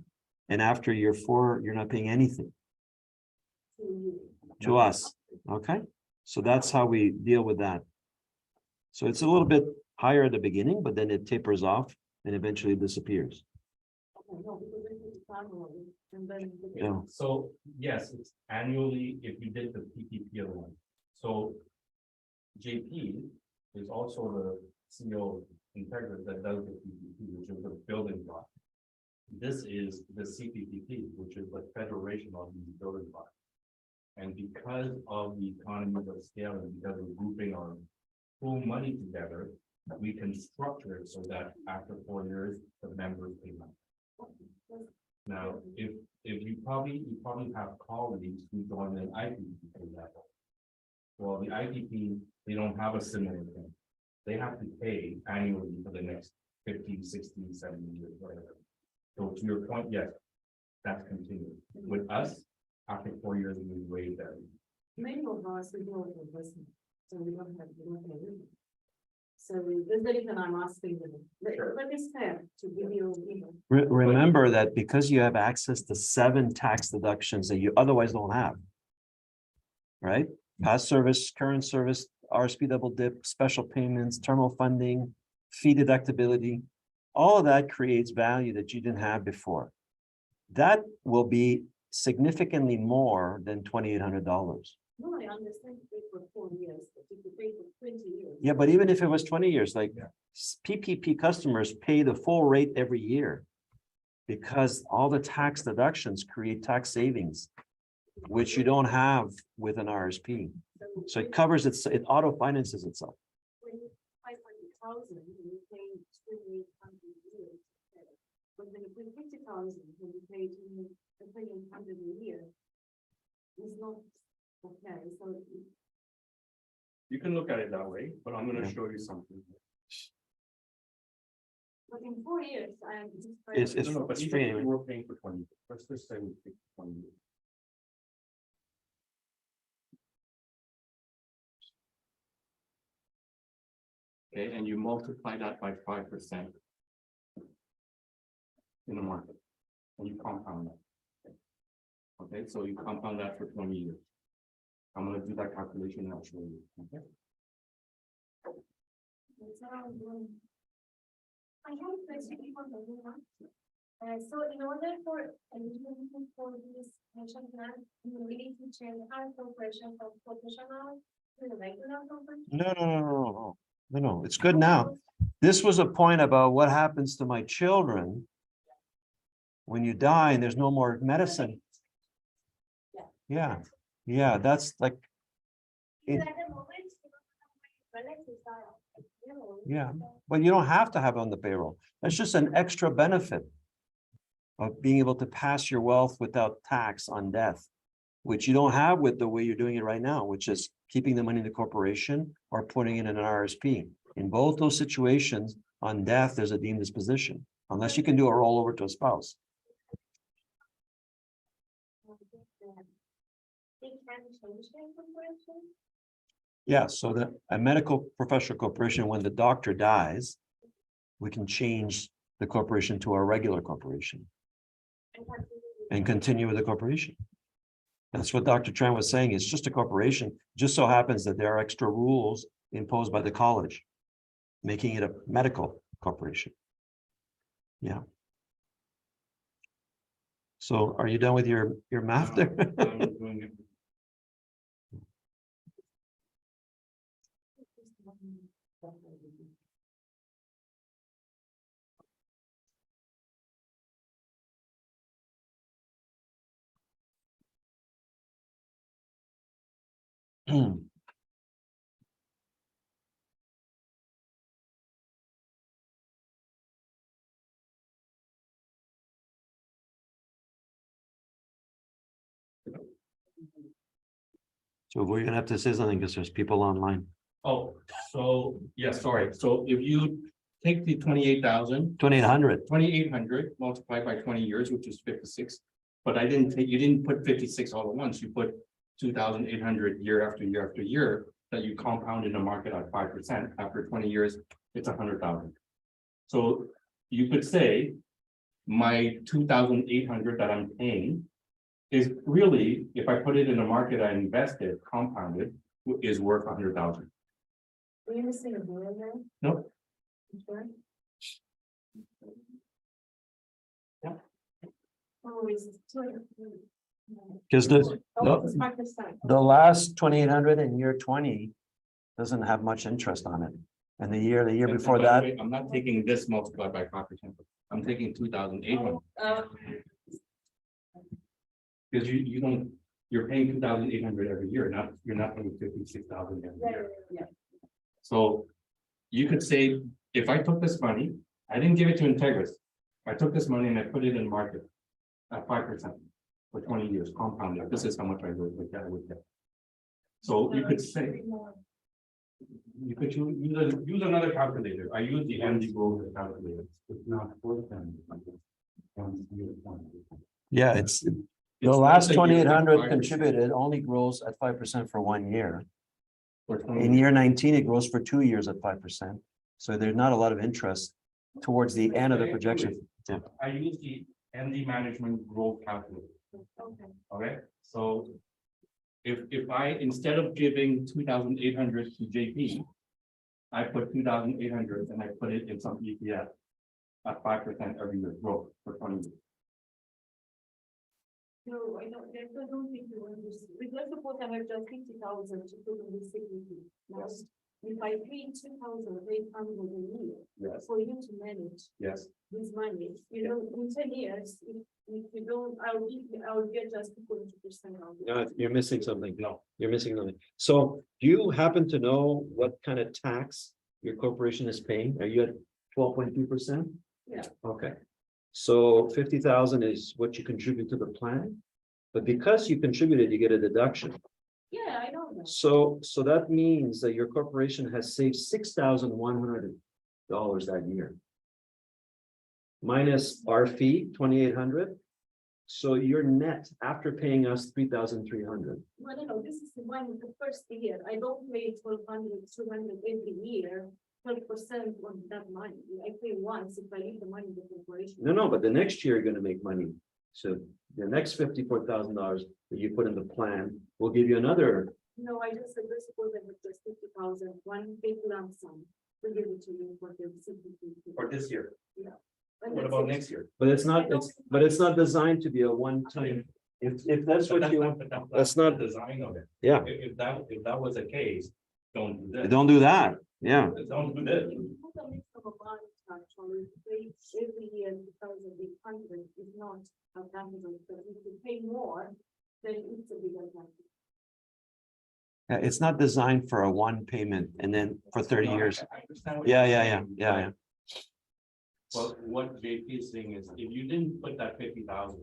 And after year four, you're not paying anything to us. Okay, so that's how we deal with that. So it's a little bit higher at the beginning, but then it tapers off and eventually disappears. Yeah.
So yes, it's annually if you did the PPP alone. So JP is also the CEO of Integra that does the PPP, which is the building block. This is the CPPP, which is the federation of these building blocks. And because of the economies of scale and because of grouping our full money together, we can structure it so that after 4 years, the members pay money. Now, if you probably have colleagues who join an IPP, for example. Well, the IPP, they don't have a similar thing. They have to pay annually for the next 50, 60, 70 years, whatever. So to your point, yes, that's continuing. With us, after 4 years, we waive that.
Many of us, we do investment, so we don't have, we don't pay anything. So that's the reason I'm asking them, but it's fair to give you, you know.
Remember that because you have access to 7 tax deductions that you otherwise don't have. Right? Past service, current service, RSP double dip, special payments, terminal funding, fee deductibility. All of that creates value that you didn't have before. That will be significantly more than $2,800.
No, I understand you pay for 4 years, but if you pay for 20 years.
Yeah, but even if it was 20 years, like PPP customers pay the full rate every year because all the tax deductions create tax savings, which you don't have with an RSP. So it covers it, it auto finances itself.
When you 500,000, you pay 2,800 years. But when you pay 50,000, when you pay 2,800 a year, it's not okay. So
You can look at it that way, but I'm going to
Yeah.
show you something.
but in 4 years, I am just.
It's
But
free
even if
anyway.
you were paying for 20 years, let's just say we pay for 20 years. Okay, and you multiply that by 5% in the market, and you compound that. Okay, so you compound that for 20 years. I'm gonna do that calculation and I'll show you, okay?
I have a question for everyone. So in order for eligibility for this pension plan, you really to change our corporation from professional to the regular corporation?
No, it's good now. This was a point about what happens to my children when you die and there's no more medicine. Yeah, that's like,
Because at the moment, you know, relatives are, you know,
yeah, but you don't have to have it on the payroll. That's just an extra benefit of being able to pass your wealth without tax on death, which you don't have with the way you're doing it right now, which is keeping the money in the corporation or putting it in an RSP. In both those situations, on death, there's a deemed disposition, unless you can do a rollover to a spouse.
they can change their corporation.
Yeah, so that a medical professional corporation, when the doctor dies, we can change the corporation to a regular corporation and continue with the corporation. That's what Dr. Tran was saying. It's just a corporation. Just so happens that there are extra rules imposed by the college, making it a medical corporation. Yeah. So are you done with your math there?
I'm doing it.
So we're gonna have to say something because there's people online.
Oh, so, yeah, sorry. So if you take the 28,000,
2,800.
multiplied by 20 years, which is 56. But I didn't take, you didn't put 56 all at once. You put 2,800 year after year after year that you compound in the market at 5%. After 20 years, it's 100,000. So you could say my 2,800 that I'm paying is really, if I put it in the market, I invested, compounded, is worth 100,000.
Are you missing a bullet there?
Nope.
Sure.
Yeah.
Oh, it's 200.
Because
Oh, it's 5%.
the last 2,800 in year 20 doesn't have much interest on it. And the year
And
before
by the
that,
way, I'm not taking this multiplied by 5%. I'm taking 2,800. Because you don't, you're paying 2,800 every year, you're not paying 56,000 every year.
Yeah.
So you could say, if I took this money, I didn't give it to Integris. I took this money and I put it in market at 5% for 20 years, compounded. This is how much I would get. So you could say, you could use another calculator. I use the MD Growth calculator.
It's not for them.
yeah, it's the
It's
last
a year
2,800
5%
contributed only grows at 5% for 1 year.
for 20
In
years.
year 19, it grows for 2 years at 5%. So there's not a lot of interest towards the end of the projection. Yeah.
I use the MD Management Growth calculator.
Okay.
Okay, so if I, instead of giving 2,800 to JP, I put 2,800 and I put it in some ETF at 5% every year growth for 20 years.
No, I don't, I don't think you understand. Let's suppose I have just 50,000 to put in the CPP.
Yes.
If I pay 2,800 a year
Yes,
for you to manage
yes.
this money, you know, in 10 years, if you don't, I'll get just 40% of it.
No, you're missing something.
No.
You're missing something. So do you happen to know what kind of tax your corporation is paying? Are you at 12.2%?
Yeah.
Okay. So 50,000 is what you contribute to the plan. But because you contributed, you get a deduction.
Yeah, I know that.
So that means that your corporation has saved $6,100 that year. Minus our fee, 2,800. So your net after paying us 3,300.
No, this is the one, the first year. I don't pay 1,200, 200 every year, 12% on that money. I pay once if I leave the money in the corporation.
No, but the next year you're gonna make money. So the next $54,000 that you put in the plan will give you another.
No, I just said, let's suppose I have just 50,000, one big lump sum to give it to you for the CPP.
For this year.
And
What
that's
about
it.
next year?
But it's not designed to be a one-time. If that's
But
what you want, that's not-
the design of it.
yeah,
If that was the case, don't do this.
don't do that. Yeah.
Don't do this.
You put a mix of a bond actually, pay every year because of the country is not a capital, but if you pay more, then it's a bigger capital.
It's not designed for a one payment and then for 30 years.
I understand what
Yeah,
you're
yeah,
saying,
yeah.
But what JP is saying is, if you didn't put that 50,000,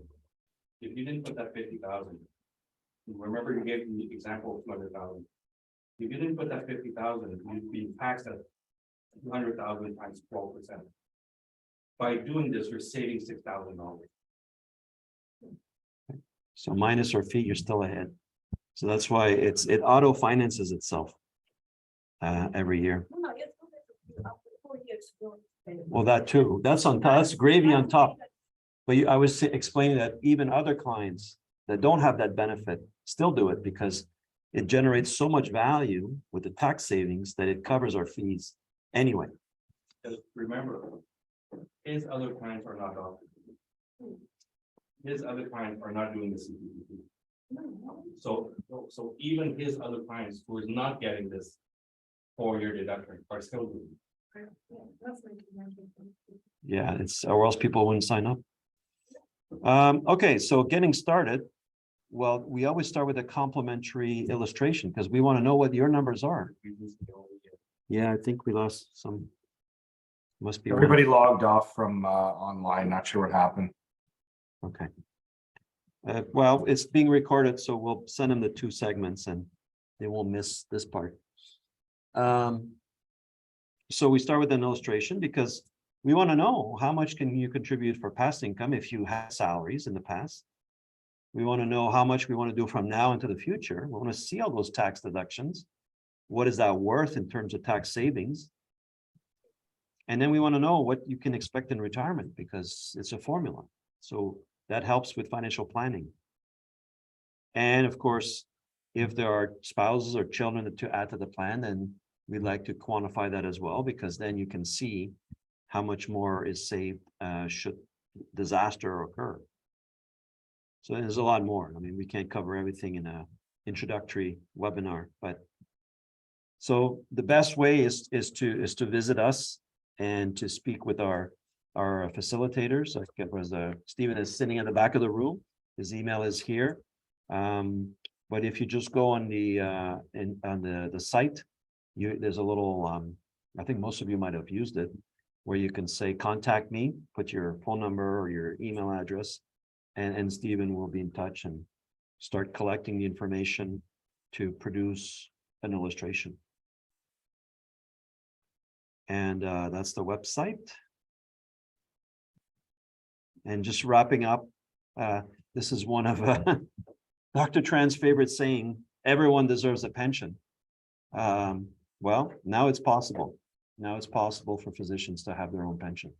remember you gave the example of 200,000. If you didn't put that 50,000, you'd be taxed at 200,000 times 12%. By doing this, you're saving $6,000.
So minus our fee, you're still ahead. So that's why it auto finances itself every year.
No, it's after 4 years. you don't pay.
Well, that too. That's on top. That's gravy on top. But I was explaining that even other clients that don't have that benefit still do it because it generates so much value with the tax savings that it covers our fees anyway.
Just remember, his other clients are not offering. His other clients are not doing the CPPP. So even his other clients who is not getting this 4-year deduction are still doing it.
Yeah, it's or else people wouldn't sign up. Okay, so getting started. Well, we always start with a complimentary illustration because we want to know what your numbers are. Yeah, I think we lost some. Must be one.
Everybody logged off from online, not sure what happened.
Okay. Well, it's being recorded, so we'll send them the 2 segments and they won't miss this part. So we start with an illustration because we want to know how much can you contribute for past income if you had salaries in the past. We want to know how much we want to do from now into the future. We want to see all those tax deductions. What is that worth in terms of tax savings? And then we want to know what you can expect in retirement because it's a formula. So that helps with financial planning. And of course, if there are spouses or children to add to the plan, then we'd like to quantify that as well, because then you can see how much more is saved should disaster occur. So there's a lot more. I mean, we can't cover everything in a introductory webinar, but so the best way is to visit us and to speak with our facilitators. Like it was Stephen is sitting in the back of the room. His email is here. But if you just go on the site, there's a little I think most of you might have used it, where you can say contact me, put your phone number or your email address, and Stephen will be in touch and start collecting the information to produce an illustration. And that's the website. And just wrapping up, this is one of Dr. Tran's favorite saying, everyone deserves a pension. Well, now it's possible. Now it's possible for physicians to have their own pension.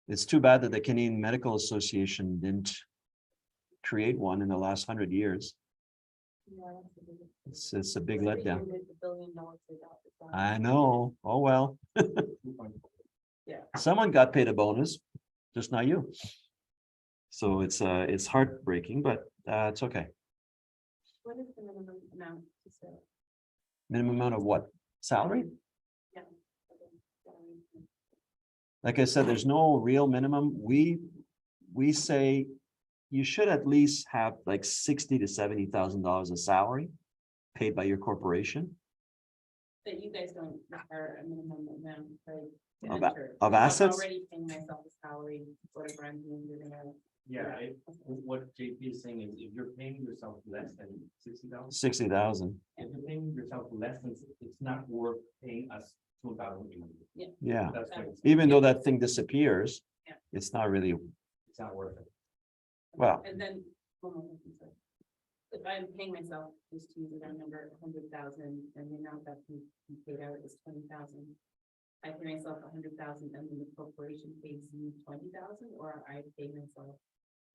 It's too bad that the Canadian Medical Association didn't create one in the last 100 years. It's a big letdown. I know. Oh, well.
Yeah.
Someone got paid a bonus, just not you. So it's heartbreaking, but it's okay.
What is the minimum amount to sell?
Minimum amount of what? Salary?
Yeah.
Like I said, there's no real minimum. We say you should at least have like $60,000 to $70,000 of salary paid by your corporation.
That you guys don't require a minimum amount, right?
Of assets?
I'm already paying myself a salary, whatever I'm doing, you're gonna.
Yeah, what JP is saying is if you're paying yourself less than 60,000.
60,000.
If you're paying yourself less than, it's not worth paying us 2,000.
Yeah.
That's what it's,
Even though that thing disappears,
Yeah.
it's not really,
it's not worth it.
well,
And then, one more thing, sorry. If I'm paying myself, just to use a round number, 100,000, and the amount that can be paid out is 20,000. I pay myself 100,000, and then the corporation pays me 20,000, or I pay myself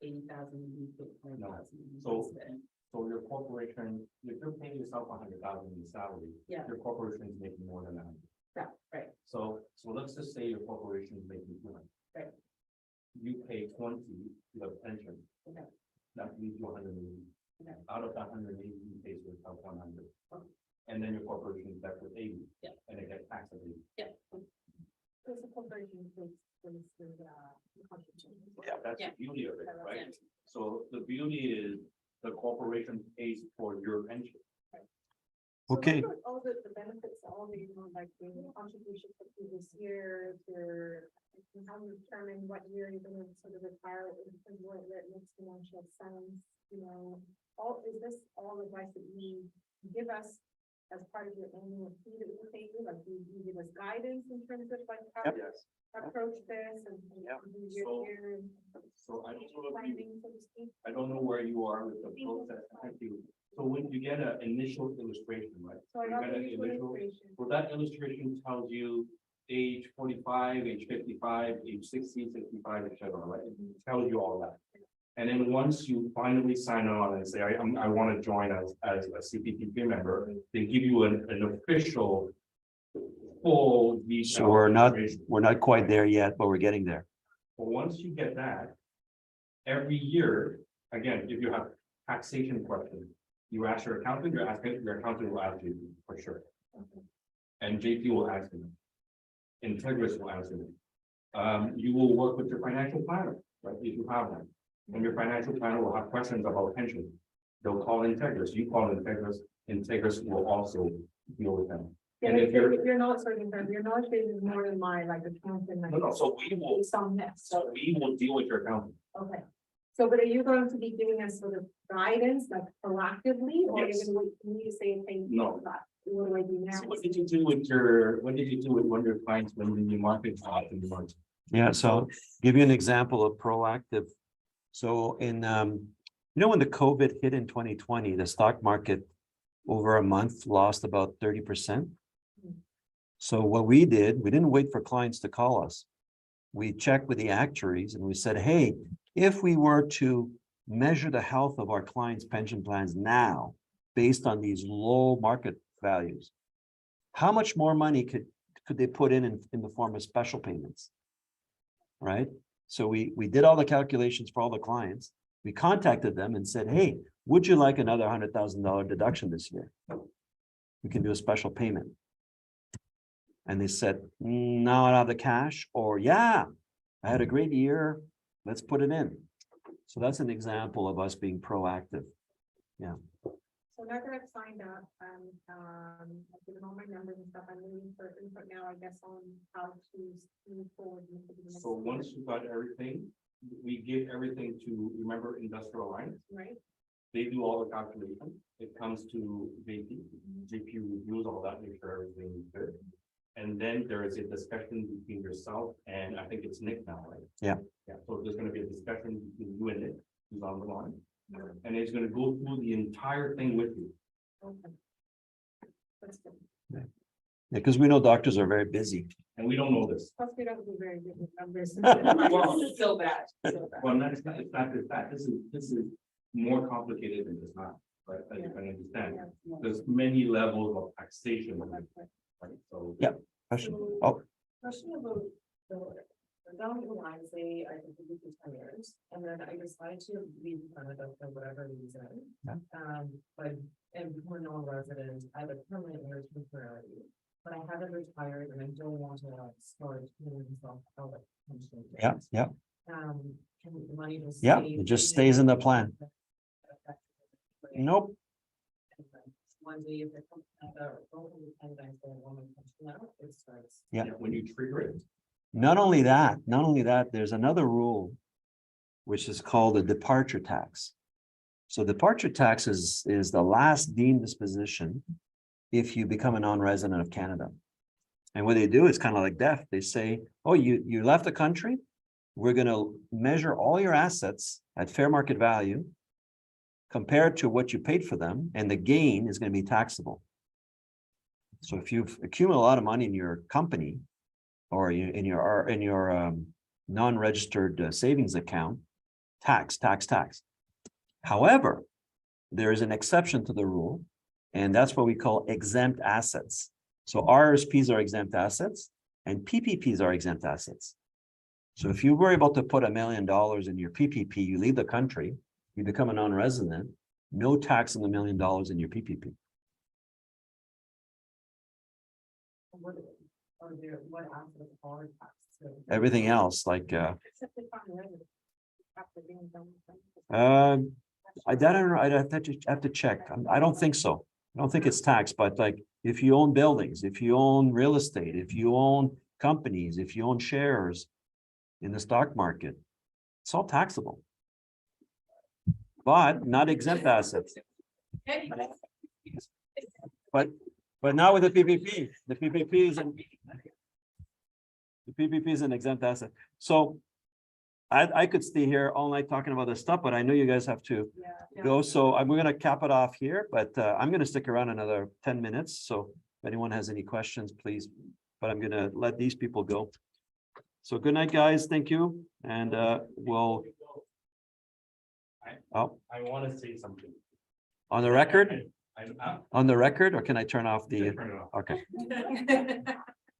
80,000 and you pay 20,000.
So your corporation, if you're paying yourself 100,000 in salary,
Yeah.
your corporation is making more than that.
Yeah, right.
So let's just say your corporation is making 200.
Right.
You pay 20 to the pension.
Okay.
That leaves you 180.
Okay.
Out of that 180, you pay yourself 100.
Okay.
And then your corporation is left with 80.
Yeah.
And it gets taxed at 80.
Yeah.
Because the corporation takes the contribution.
Yeah, that's
Yeah.
the beauty of it,
Yeah.
right? So the beauty is the corporation pays for your pension.
okay.
So what about all the benefits, all the, like the contribution for previous years, or how you determine what year you're gonna sort of retire, and what makes financial sense, all, is this all advice that you give us as part of your annual fee that we pay you, like you give us guidance in terms of like how to
Yes.
approach this and
Yep.
do
So-
your
So I don't know if you,
planning, so to speak?
I don't know where you are with the process. Thank you. So when you get an initial illustration, right?
So I
You
got
get
the
an
initial illustration.
Well, that illustration tells you age 45, age 55, age 60, 65, et cetera, right? It tells you all that. And then once you finally sign on and say, I want to join as a CPPP member, they give you an official full detailed.
So we're not quite there yet, but we're getting there.
But once you get that, every year, again, if you have taxation questions, you ask your accountant, your accountant will ask you for sure. And JP will ask you. Integris will ask you. You will work with your financial planner, right, if you have one. And your financial planner will have questions about pension. They'll call Integris, you call Integris will also deal with them.
Yeah,
And if you're,
your knowledge, your knowledge base is more than my, like, accountant. like,
no, so we will,
based on this.
so we will deal with your accountant.
Okay, so but are you going to be giving us sort of guidance, like proactively, or are you
Yes.
gonna wait for me to say, hey?
No.
what do I do now?
So what did you do with one of your clients when the market dropped in March?
Yeah, so give you an example of proactive. So when the COVID hit in 2020, the stock market over a month lost about 30%. So what we did, we didn't wait for clients to call us. We checked with the actuaries and we said, hey, if we were to measure the health of our clients' pension plans now, based on these low market values, how much more money could they put in the form of special payments? Right? So we did all the calculations for all the clients. We contacted them and said, hey, would you like another $100,000 deduction this year? We can do a special payment. And they said, no, I don't have the cash, or yeah, I had a great year. Let's put it in. So that's an example of us being proactive. Yeah.
So now that I've signed up, I've given all my numbers and stuff, I'm waiting for input now, I guess, on how to move forward.
So once you got everything, we give everything to, remember, Industrial Alliance.
Right,
They do all the calculation. It comes to JP. JP reviews all that, make sure everything is good. And then there is a discussion between yourself and I think it's Nick now, right?
Yeah.
Yeah, so there's gonna be a discussion between you and Nick, who's on the line. And it's gonna go through the entire thing with you.
okay. That's good.
Yeah, because we know doctors are very busy.
And we don't know this.
Plus, we don't do very good with numbers.
So bad.
Well, it's not just that. This is more complicated than just that, right? As you can understand. There's many levels of taxation. Right? So.
Yeah. Question. Oh,
Question about down the line, say I think we do 10 years, and then I decided to leave Canada for whatever reason.
Yeah.
And become a non-resident, either permanent or temporary, but I haven't retired and I don't want to start paying myself out of pension.
yeah, yeah,
Can the money just?
yeah.
stay
It just stays in the plan. Nope.
One day if it comes Canada or go to Canada and say, "Woman, pension out," it starts.
Yeah.
When you trigger it.
Not only that, there's another rule, which is called a departure tax. So departure tax is the last deemed disposition if you become a non-resident of Canada. And what they do is kind of like death. They say, oh, you left the country. We're going to measure all your assets at fair market value compared to what you paid for them, and the gain is going to be taxable. So if you've accumulated a lot of money in your company or in your non-registered savings account, tax. However, there is an exception to the rule, and that's what we call exempt assets. So RRSPs are exempt assets and PPPs are exempt assets. So if you were able to put $1 million in your PPP, you leave the country, you become a non-resident, no tax on the $1 million in your PPP.
What assets are taxed?
Everything else, like
Except if I'm resident. After being done.
I don't know. I'd have to check. I don't think so. I don't think it's taxed, but like if you own buildings, if you own real estate, if you own companies, if you own shares in the stock market, it's all taxable. But not exempt assets. But now with the PPP, the PPP is an exempt asset. So I could stay here all night talking about this stuff, but I know you guys have to go. So we're going to cap it off here, but I'm going to stick around another 10 minutes. So if anyone has any questions, please, but I'm going to let these people go. So good night, guys. Thank you. And we'll. Oh,
I want to say something.
on the record,
I'm
on the record, or can I turn off the?
turn it off.
Okay.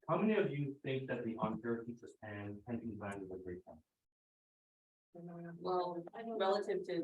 How many of you think that the Ontario teachers and pension plan is a great plan?
Well, relative to